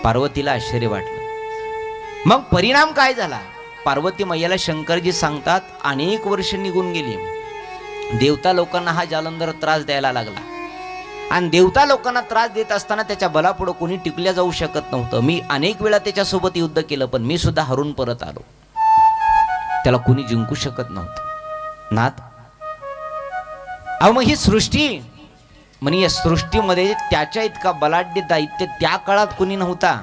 पार्वतीला आश्चर्य वाटलं. मग परिणाम काय झाला? पार्वती मैयाला शंकरजी सांगतात, अनेक वर्ष निघून गेली. देवता लोकांना हा जालंधर त्रास द्यायला लागला, आणि देवता लोकांना त्रास देत असताना त्याच्या बलापुढं कोणी टिकल्या जाऊ शकत नव्हतं. मी अनेक वेळा त्याच्यासोबत युद्ध केलं, पण मी सुद्धा हरून परत आलो. त्याला कोणी जिंकू शकत नव्हतं. नाथ अहो, मग ही सृष्टी म्हणे, या सृष्टीमध्ये त्याच्या इतका बलाढ्य दैत्य त्या काळात कोणी नव्हता,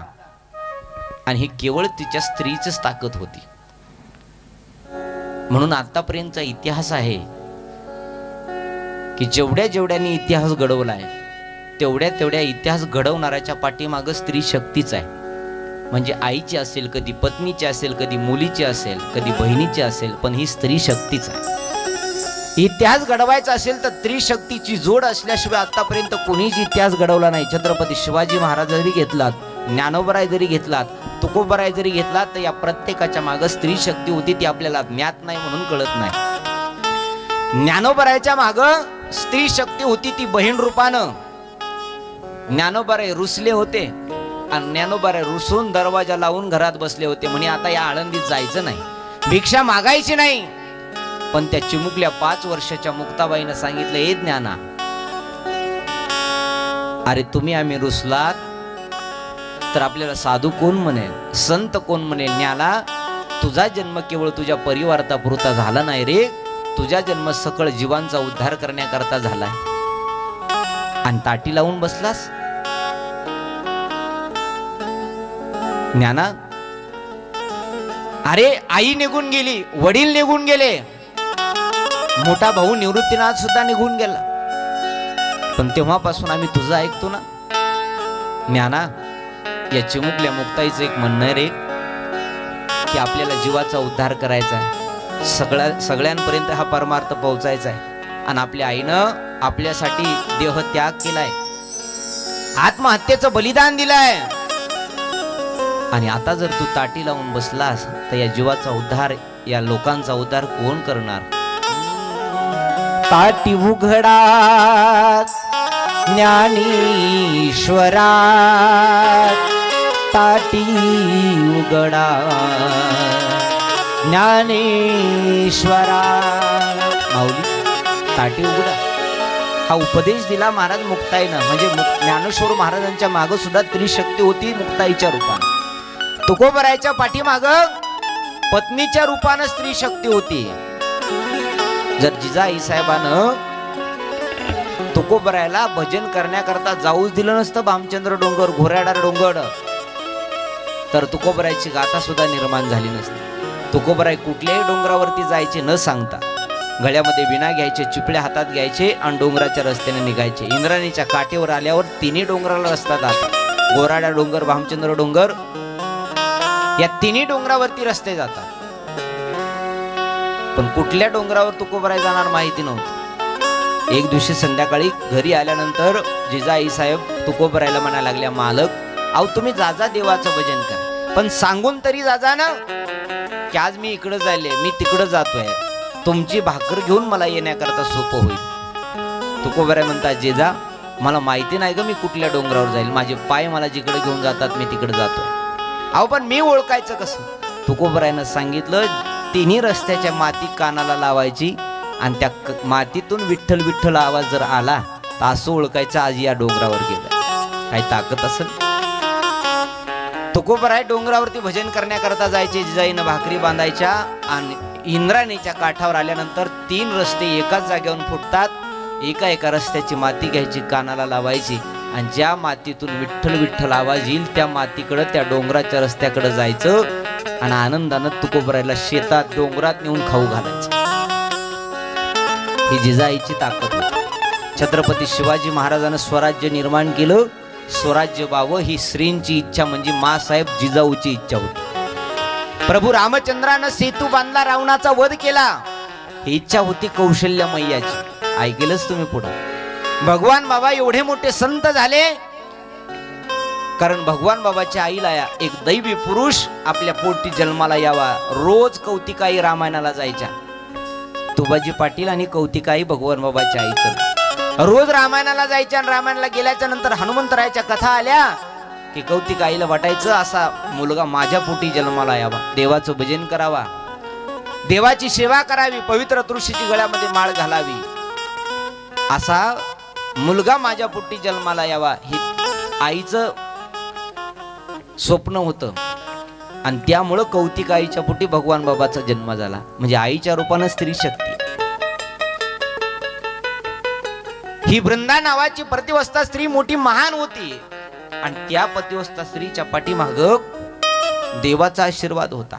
आणि हे केवळ तिच्या स्त्रीचीच ताकद होती. म्हणून आतापर्यंतचा इतिहास आहे की जेवढ्या जेवढ्यांनी इतिहास घडवलाय, तेवढ्या तेवढ्या इतिहास घडवणाऱ्याच्या पाठीमागं स्त्री शक्तीच आहे. म्हणजे आईची असेल, कधी पत्नीची असेल, कधी मुलीची असेल, कधी बहिणीची असेल, पण ही स्त्री शक्तीच आहे. इतिहास घडवायचा असेल तर स्त्री शक्तीची जोड असल्याशिवाय आतापर्यंत कोणीच इतिहास घडवला नाही. छत्रपती शिवाजी महाराज जरी घेतलात, ज्ञानोबराय जरी घेतलात, तुकोबराय जरी घेतलात, तर या प्रत्येकाच्या मागं स्त्री शक्ती होती. ती आपल्याला ज्ञात नाही म्हणून कळत नाही. ज्ञानोबरायच्या मागं स्त्री शक्ती होती, ती बहीण रूपानं. ज्ञानोबराय रुसले होते, आणि ज्ञानोबराय रुसून दरवाजा लावून घरात बसले होते. म्हणे आता या आळंदीत जायचं नाही, भिक्षा मागायची नाही. पण त्या चिमुकल्या 5 वर्षाच्या मुक्ताबाईनं सांगितलं, ए ज्ञाना, अरे तुम्ही आम्ही रुसलात तर आपल्याला साधू कोण म्हणेल, संत कोण म्हणेल. ज्ञाना, तुझा जन्म केवळ तुझ्या परिवारापुरता झाला नाही रे, तुझा जन्म सकळ जीवांचा उद्धार करण्याकरता झालाय. आणि ताटी लावून बसलास. ज्ञाना, अरे आई निघून गेली, वडील निघून गेले, मोठा भाऊ निवृत्तीनाथ सुद्धा निघून गेला, पण तेव्हापासून आम्ही तुझं ऐकतो ना. ज्ञाना, या चिमुकल्या मुक्ताईचं एक म्हणणं आहे रे, की आपल्याला जीवाचा उद्धार करायचा आहे, सगळ्यांपर्यंत हा परमार्थ पोहोचायचा आहे. आणि आपल्या आईनं आपल्यासाठी देह त्याग केलाय, आत्महत्येचं बलिदान दिलंय. आणि आता जर तू ताटी लावून बसलास तर या जीवाचा उद्धार, या लोकांचा उद्धार कोण करणार? ताटी उघडा ज्ञानेश्वरा, ताटी उघडा ज्ञानेश्वरा. माऊली, ताटी उघडा हा उपदेश दिला महाराज मुक्ताईनं. म्हणजे ज्ञानेश्वर महाराजांच्या मागं सुद्धा त्रिशक्ती होती मुक्ताईच्या रूपानं. तुकोबरायच्या पाठीमागं पत्नीच्या रूपानं स्त्री शक्ती होती. जर जिजाई साहेबानं तुकोबरायला भजन करण्याकरता जाऊच दिलं नसतं भामचंद्र डोंगर, घोराडा डोंगर, तर तुकोबरायची गाथा सुद्धा निर्माण झाली नसती. तुकोबराय कुठल्याही डोंगरावरती जायचे न सांगता, गळ्यामध्ये विणा घ्यायचे, चिपळ्या हातात घ्यायचे आणि डोंगराच्या रस्त्याने निघायचे. इंद्राणीच्या काठेवर आल्यावर तिन्ही डोंगराला रस्ता जातात. घोराडा डोंगर, भामचंद्र डोंगर, या तिन्ही डोंगरावरती रस्ते जातात. पण कुठल्या डोंगरावर तुकोबराय जाणार माहिती नव्हतं. एक दिवशी संध्याकाळी घरी आल्यानंतर जिजाई साहेब तुकोबरायला म्हणायला लागल्या, मालक, अहो तुम्ही जाजा देवाचं भजन करा, पण सांगून तरी जाजा ना, की आज मी इकडं जायले, मी तिकडं जातोय, तुमची भाकर घेऊन मला येण्याकरता सोपं होईल. तुकोबराय म्हणतात, जिजा मला माहिती नाही ग मी कुठल्या डोंगरावर जाईल, माझे पाय मला जिकडे घेऊन जातात मी तिकडे जातोय. अहो पण मी ओळखायचं कसं? तुकोबरायनं सांगितलं, तिन्ही रस्त्याच्या माती कानाला लावायची, आणि त्या मातीतून विठ्ठल विठ्ठल आवाज जर आला तर असं ओळखायचं आज या डोंगरावर गेलं. काही ताकद असेल. तुकोबराय डोंगरावरती भजन करण्याकरता जायचे, जिजाईनं भाकरी बांधायच्या, आणि इंद्राणीच्या काठावर आल्यानंतर 3 रस्ते एकाच जागेवरून फुटतात. एका एका रस्त्याची माती घ्यायची, कानाला लावायची, आणि ज्या मातीतून विठ्ठल विठ्ठल आवाज येईल त्या मातीकडे, त्या डोंगराच्या रस्त्याकडे जायचं आणि आनंदानं तुकोबरायला शेतात डोंगरात नेऊन खाऊ घालायचं. ही जिजाईची ताकद होती. छत्रपती शिवाजी महाराजांना स्वराज्य निर्माण केलं. स्वराज्य व्हावं ही श्रींची इच्छा, म्हणजे मासाहेब जिजाऊची इच्छा होती. प्रभू रामचंद्रानं सेतू बांधला, रावणाचा वध केला, ही इच्छा होती कौशल्य मैयाची. ऐकलंच तुम्ही पुढं. भगवान बाबा एवढे मोठे संत झाले कारण भगवान बाबाच्या आईला एक दैवी पुरुष आपल्या पोटी जन्माला यावा. रोज कौतिकाई रामायणाला जायच्या. तुबाजी पाटील आणि कौतिकाई भगवान बाबाच्या आईचं रोज रामायणाला जायच्या. आणि रामायणाला गेल्याच्या नंतर हनुमंतरायाच्या कथा आल्या की कौतिकाईला वाटायचं असा मुलगा माझ्या पोटी जन्माला यावा, देवाचं भजन करावा, देवाची सेवा करावी, पवित्र तुळशीची गळ्यामध्ये माळ घालावी, असा मुलगा माझ्या पोटी जन्माला यावा, हे आईचं स्वप्न होतं. आणि त्यामुळं कौतिकाईच्या पोटी भगवान बाबाचा जन्म झाला. म्हणजे आईच्या रूपानं स्त्री शक्ती. ही वृंदा नावाची प्रतिवस्था स्त्री मोठी महान होती आणि त्या प्रतिवस्था स्त्रीच्या पाठीमाग देवाचा आशीर्वाद होता.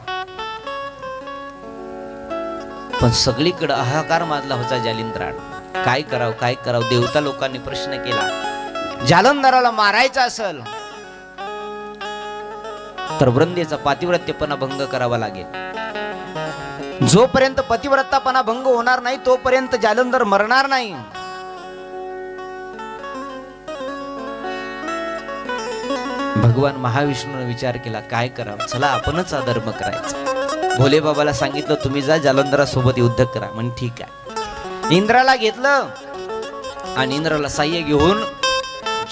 पण सगळीकडे हाहाकार माजला होता जालिंदराड. काय करावं काय करावं. देवता लोकांनी प्रश्न केला, जालंधराला मारायचं असेल तर वृंदेचा पातिव्रत्यपणा भंग करावा लागेल. जोपर्यंत पतिव्रतापणा भंग होणार नाही तोपर्यंत जालंधर मरणार नाही. भगवान महाविष्णूने विचार केला, काय करावं, चला आपणच अधर्म करायचा. भोले बाबाला सांगितलं तुम्ही जा जालंधरासोबत युद्ध करा. म्हणे ठीक आहे. इंद्राला घेतलं आणि इंद्राला साह्य घेऊन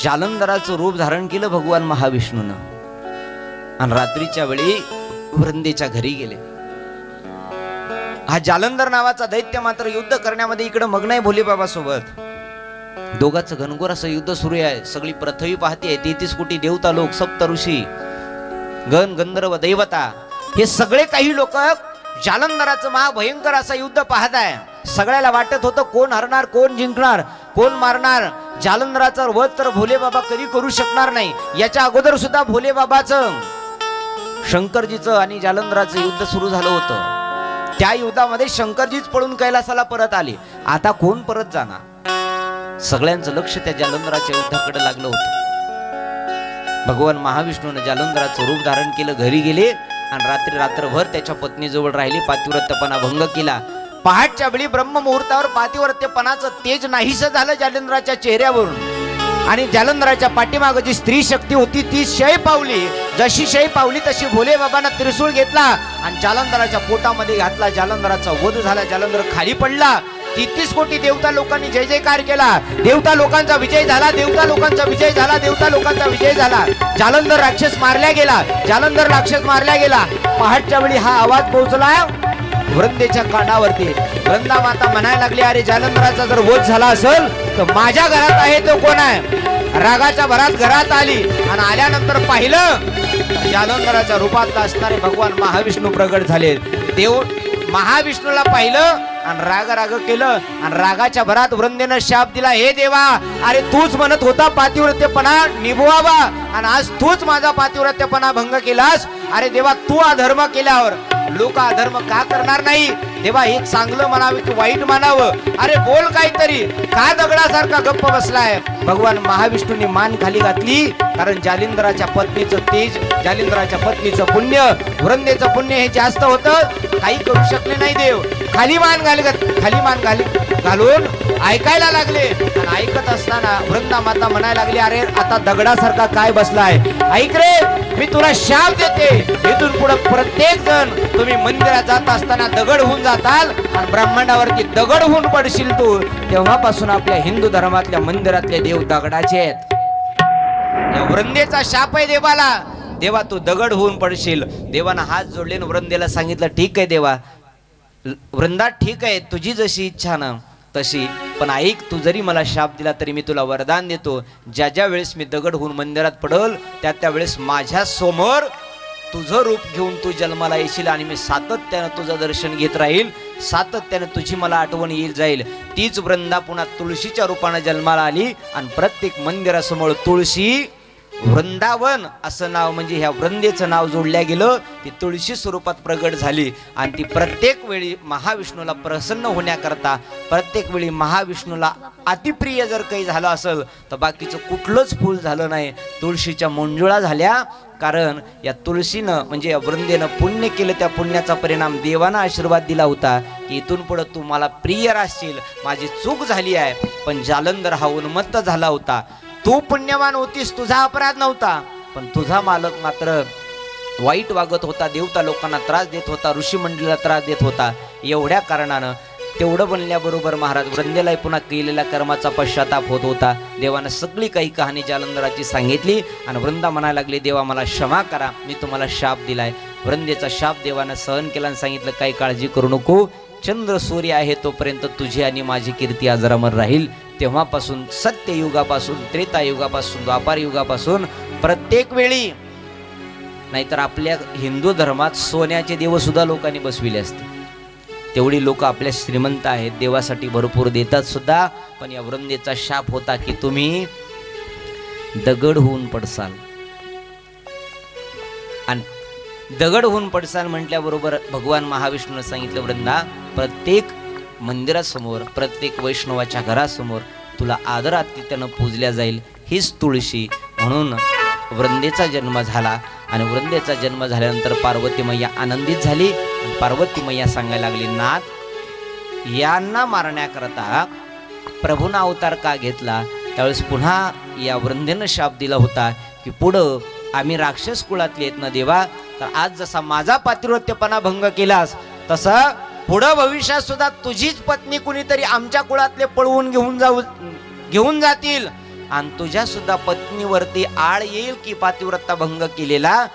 जालंधराचं रूप धारण केलं भगवान महाविष्णूनं. आणि रात्रीच्या वेळी वृंदेच्या घरी गेले. हा जालंधर नावाचा दैत्य मात्र युद्ध करण्यामध्ये इकडे मग्न आहे भोले बाबा सोबत. दोघांचं घनघोर असं युद्ध सुरू आहे. सगळी पृथ्वी पाहते. 33 कोटी देवता लोक, सप्त ऋषी, गण गंधर्व, दैवता, हे सगळे काही लोक जालंधराचं महाभयंकर असं युद्ध पाहत आहे. सगळ्याला वाटत होतं कोण हरणार, कोण जिंकणार, कोण मारणार. जालंधराचा वध तर भोले बाबा कधी करू शकणार नाही. याच्या अगोदर सुद्धा भोले बाबाचं, शंकरजीचं आणि जालंधराचं युद्ध सुरू झालं होतं. त्या युद्धामध्ये शंकरजीच पळून कैलासाला परत आले. आता कोण परत जाणार. सगळ्यांचं लक्ष त्या जालंधराच्या युद्धाकडे लागलं होतं. भगवान महाविष्णूने जालंधराचं रूप धारण केलं, घरी गेले आणि रात्रभर त्याच्या पत्नीजवळ राहिले. पातिव्रत्यपणा भंग केला. पहाटच्या वेळी ब्रह्म मुहूर्तावर पातिव्रत्यपणाचं तेज नाहीसं झालं जालंधराच्या चेहऱ्यावरून. आणि जालंधराच्या पाठीमागे जी स्त्री शक्ती होती ती शय पावली. जशी शय पावली तशी भोले बाबांना त्रिशूळ घेतला आणि जालंधराच्या पोटामध्ये घातला. जालंधराचा वध झाला. जालंधर खाली पडला. 33 कोटी देवता लोकांनी जय जयकार केला. देवता लोकांचा विजय झाला. देवता लोकांचा विजय झाला. देवता लोकांचा विजय झाला. जालंधर राक्षस मारल्या गेला. जालंधर राक्षस मारल्या गेला. पहाटच्या वेळी हा आवाज पोहोचला वृंदेच्या कानावरती. वृंदा माता म्हणायला लागली, अरे जालंधराचा जर वध झाला असेल तर माझ्या घरात आहे तो कोण आहे. रागाच्या भरात घरात आली आणि आल्यानंतर पाहिलं जालंधराच्या रूपात असणारे भगवान महाविष्णू प्रगट झाले. देव महाविष्णूला पाहिलं आणि राग केलं आणि रागाच्या भरात वृंदेनं शाप दिला, हे देवा, अरे तूच म्हणत होता पातिव्रत्यपणा निभवावा आणि आज तूच माझा पातिव्रत्यपणा भंग केलास. अरे देवा, तू अधर्म केल्यावर लोक अधर्म का करणार नाही. देवा, हे चांगलं म्हणावं की वाईट म्हणावं. अरे बोल काहीतरी, का दगडासारखा गप्प बसलाय. भगवान महाविष्णूंनी मान खाली घातली कारण जालिंधराच्या पत्नीचं तेज, जालिंधराच्या पत्नीचं पुण्य, वृंदेचं पुण्य हे जास्त होतं. काही करू शकले नाही देव. खाली मान घालून ऐकायला लागले आणि ऐकत असताना वृंदा माता म्हणायला लागली, अरे आता दगडासारखा काय बसलाय. ऐक रे, मी तुला शाप देते. इथून पुढे प्रत्येक जण तुम्ही मंदिरात जात असताना दगड होऊन जाताल आणि ब्रह्मांडावरती दगड होऊन पडशील तू. तेव्हापासून आपल्या हिंदू धर्मातल्या मंदिरातले देव दगडाचे आहेत. या वृंदेचा शाप आहे देवाला. देवा, तू दगड होऊन पडशील. देवानं हात जोडले वृंदेला सांगितलं, ठीक आहे देवा, वृंदा ठीक आहे, तुझी जशी इच्छा ना तशी, पण ऐक, तू जरी मला शाप दिला तरी मी तुला वरदान देतो. ज्या ज्या वेळेस मी दगड होऊन मंदिरात पडल त्या वेळेस माझ्या समोर तुझं रूप घेऊन तू जन्माला येशील आणि मी सातत्यानं तुझं दर्शन घेत राहील. सातत्याने तुझी मला आठवण येईल जाईल. तीच वृंदा पुन्हा तुळशीच्या रूपाने जन्माला आली आणि प्रत्येक मंदिरासमोर तुळशी वृंदावन असं नाव म्हणजे ह्या वृंदेचं नाव जोडल्या गेलं. ती तुळशी स्वरूपात प्रगट झाली आणि ती प्रत्येक वेळी महाविष्णूला प्रसन्न होण्याकरता, प्रत्येक वेळी महाविष्णूला अतिप्रिय जर काही झालं असेल तर बाकीचं कुठलंच फूल झालं नाही, तुळशीच्या मंजुळा झाल्या. कारण या तुळशीनं म्हणजे या वृंदेनं पुण्य केलं, त्या पुण्याचा परिणाम देवानं आशीर्वाद दिला होता की इथून पुढं तू मला प्रिय राहशील. माझी चूक झाली आहे, पण जालंधर हा उन्मत्त झाला होता. तू पुण्यवान होतीस, तुझा अपराध नव्हता, पण तुझा मालक मात्र वाईट वागत होता, देवता लोकांना त्रास देत होता, ऋषी मंडळीला त्रास देत होता. एवढ्या कारणानं तेवढं बनल्याबरोबर महाराज वृंदेलाही पुन्हा केलेल्या कर्माचा पश्चाताप होत होता. देवानं सगळी काही कहाणी जालंधराची सांगितली आणि वृंदा म्हणायला लागली, देवा मला क्षमा करा, मी तुम्हाला शाप दिलाय. वृंदेचा शाप देवानं सहन केला आणि सांगितलं, काही काळजी करू नको, चंद्र सूर्य आहे तोपर्यंत तुझी आणि माझी कीर्ती अजरामर राहील. तेव्हापासून सत्ययुगापासून, त्रेतायुगापासून, द्वापार युगापासून प्रत्येक वेळी, नाहीतर आपल्या हिंदू धर्मात सोन्याचे देव सुद्धा लोकांनी बसविले असते. तेवढी लोक आपल्या श्रीमंत आहेत, देवासाठी भरपूर देतात सुद्धा. पण या वृंदेचा शाप होता की तुम्ही दगड होऊन पडसाल. आणि दगड होऊन पडसाल म्हटल्याबरोबर भगवान महाविष्णूने सांगितलं, वृंदा प्रत्येक मंदिरासमोर, प्रत्येक वैष्णवाच्या घरासमोर तुला आदरातिथ्यानं पूजल्या जाईल हीच तुळशी. म्हणून वृंदेचा जन्म झाला आणि वृंदेचा जन्म झाल्यानंतर पार्वती मैया आनंदित झाली. आणि पार्वती मैया सांगायला लागली, नाथ यांना मारण्याकरता प्रभूना अवतार का घेतला? त्यावेळेस पुन्हा या वृंदेनं शाप दिला होता की पुढं आम्ही राक्षस कुळातले आहेत ना देवा, तर आज जसा माझा पातिव्रत्यपणा भंग केलास तसं पुढं भविष्यात सुद्धा तुझीच पत्नी कुणीतरी आमच्या कुळातले पळवून घेऊन जातील आणि तुझ्या सुद्धा पत्नीवरती आळ येईल की पातिव्रता भंग केलेला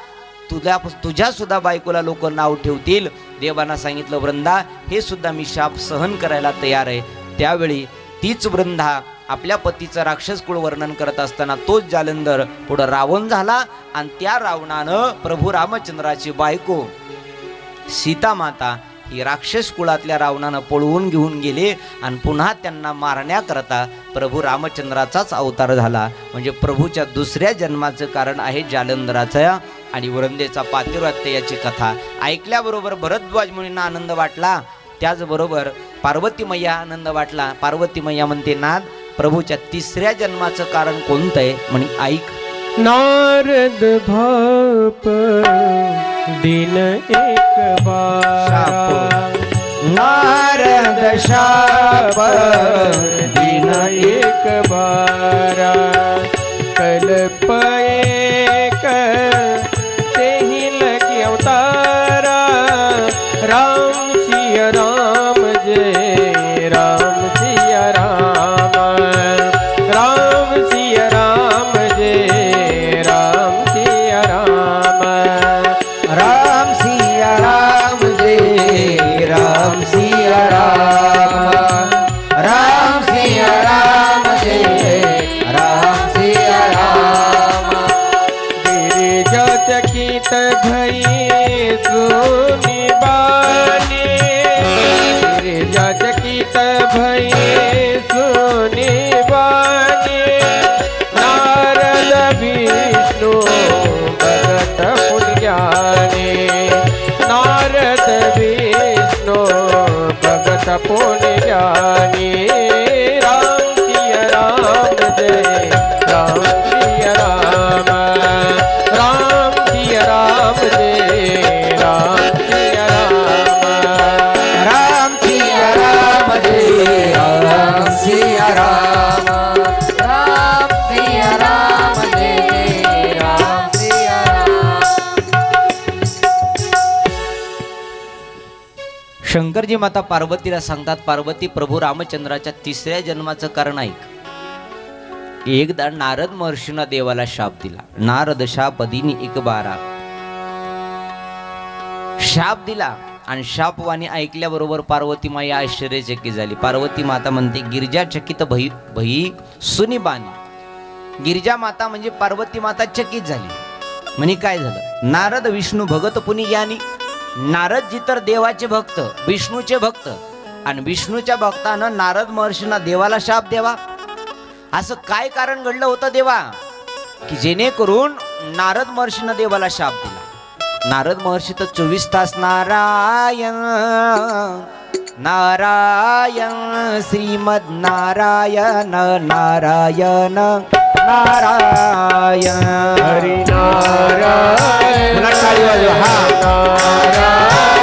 तुझ्या सुद्धा बायकोला लोक नाव ठेवतील. देवांना सांगितलं, वृंदा हे सुद्धा मी शाप सहन करायला तयार आहे. त्यावेळी तीच वृंदा आपल्या पतीचं राक्षस कुळ वर्णन करत असताना तोच जालंधर पुढं रावण झाला आणि त्या रावणानं प्रभू रामचंद्राची बायको सीता माता ही राक्षस कुळातल्या रावणानं पळवून घेऊन गेले आणि पुन्हा त्यांना मारण्याकरता प्रभू रामचंद्राचाच अवतार झाला. म्हणजे प्रभूच्या दुसऱ्या जन्माचं कारण आहे जालंधराचं आणि वृंदेचा पातिव्रत्य याची कथा ऐकल्याबरोबर भरद्वाज मुनींना आनंद वाटला, त्याचबरोबर पार्वती मैया आनंद वाटला. पार्वती मैया म्हणते, नाथ प्रभूच्या तिसऱ्या जन्माचं कारण कोणतं आहे? म्हणे ऐक. नारद भाप दिन एक बार, नारद शाप दिन एक बार, कल्प एक तेहि लगी अवतारा, राम सिया राम जय राम सिया राम, राम सिया राम जय राम सिया राम, राम सिया राम जय राम सिया राम, राम सिया राम जय राम सिया राम. गिरिजा चकित भई सुनि बानी, गिरिजा चकित भई सुनि बानी, नारद विष्णु भगत पुण्यज्ञानी, नारद विष्णु भगत पुण्यज्ञानी, राम सिया राम जय राम सिया राम, राम सिया राम जय राम सिया राम, राम सिया राम जय राम सिया राम, राम सिया राम जय राम सिया राम. शंकरजी माता पार्वतीला सांगतात, पार्वती प्रभू रामचंद्राच्या तिसऱ्या जन्माचं कारण ऐक. एकदा नारद महर्षींना देवाला शाप दिला. नारद शापदिनी एक बारा, शाप दिला आणि शापवाणी ऐकल्याबरोबर पार्वती माया आश्चर्यचकित झाली. पार्वती माता म्हणते, गिरिजा चकित भई सुनिबानी. गिरिजा माता म्हणजे पार्वती माता चकित झाली. म्हणे काय झालं? नारद विष्णू भगत पुनी ज्ञानी, नारदजी तर देवाचे भक्त, विष्णूचे भक्त, आणि विष्णूच्या भक्तानं नारद महर्षींना देवाला शाप द्यावा, असं काय कारण घडलं होतं देवा की जेणेकरून नारद महर्षीनं देवाला शाप दिला? नारद महर्षी तर 24 तास नारायण नारायण श्रीमद नारायण नारायण नारायण हरी नारायण. पुन्हा टाळी वाजवा. हा नारायण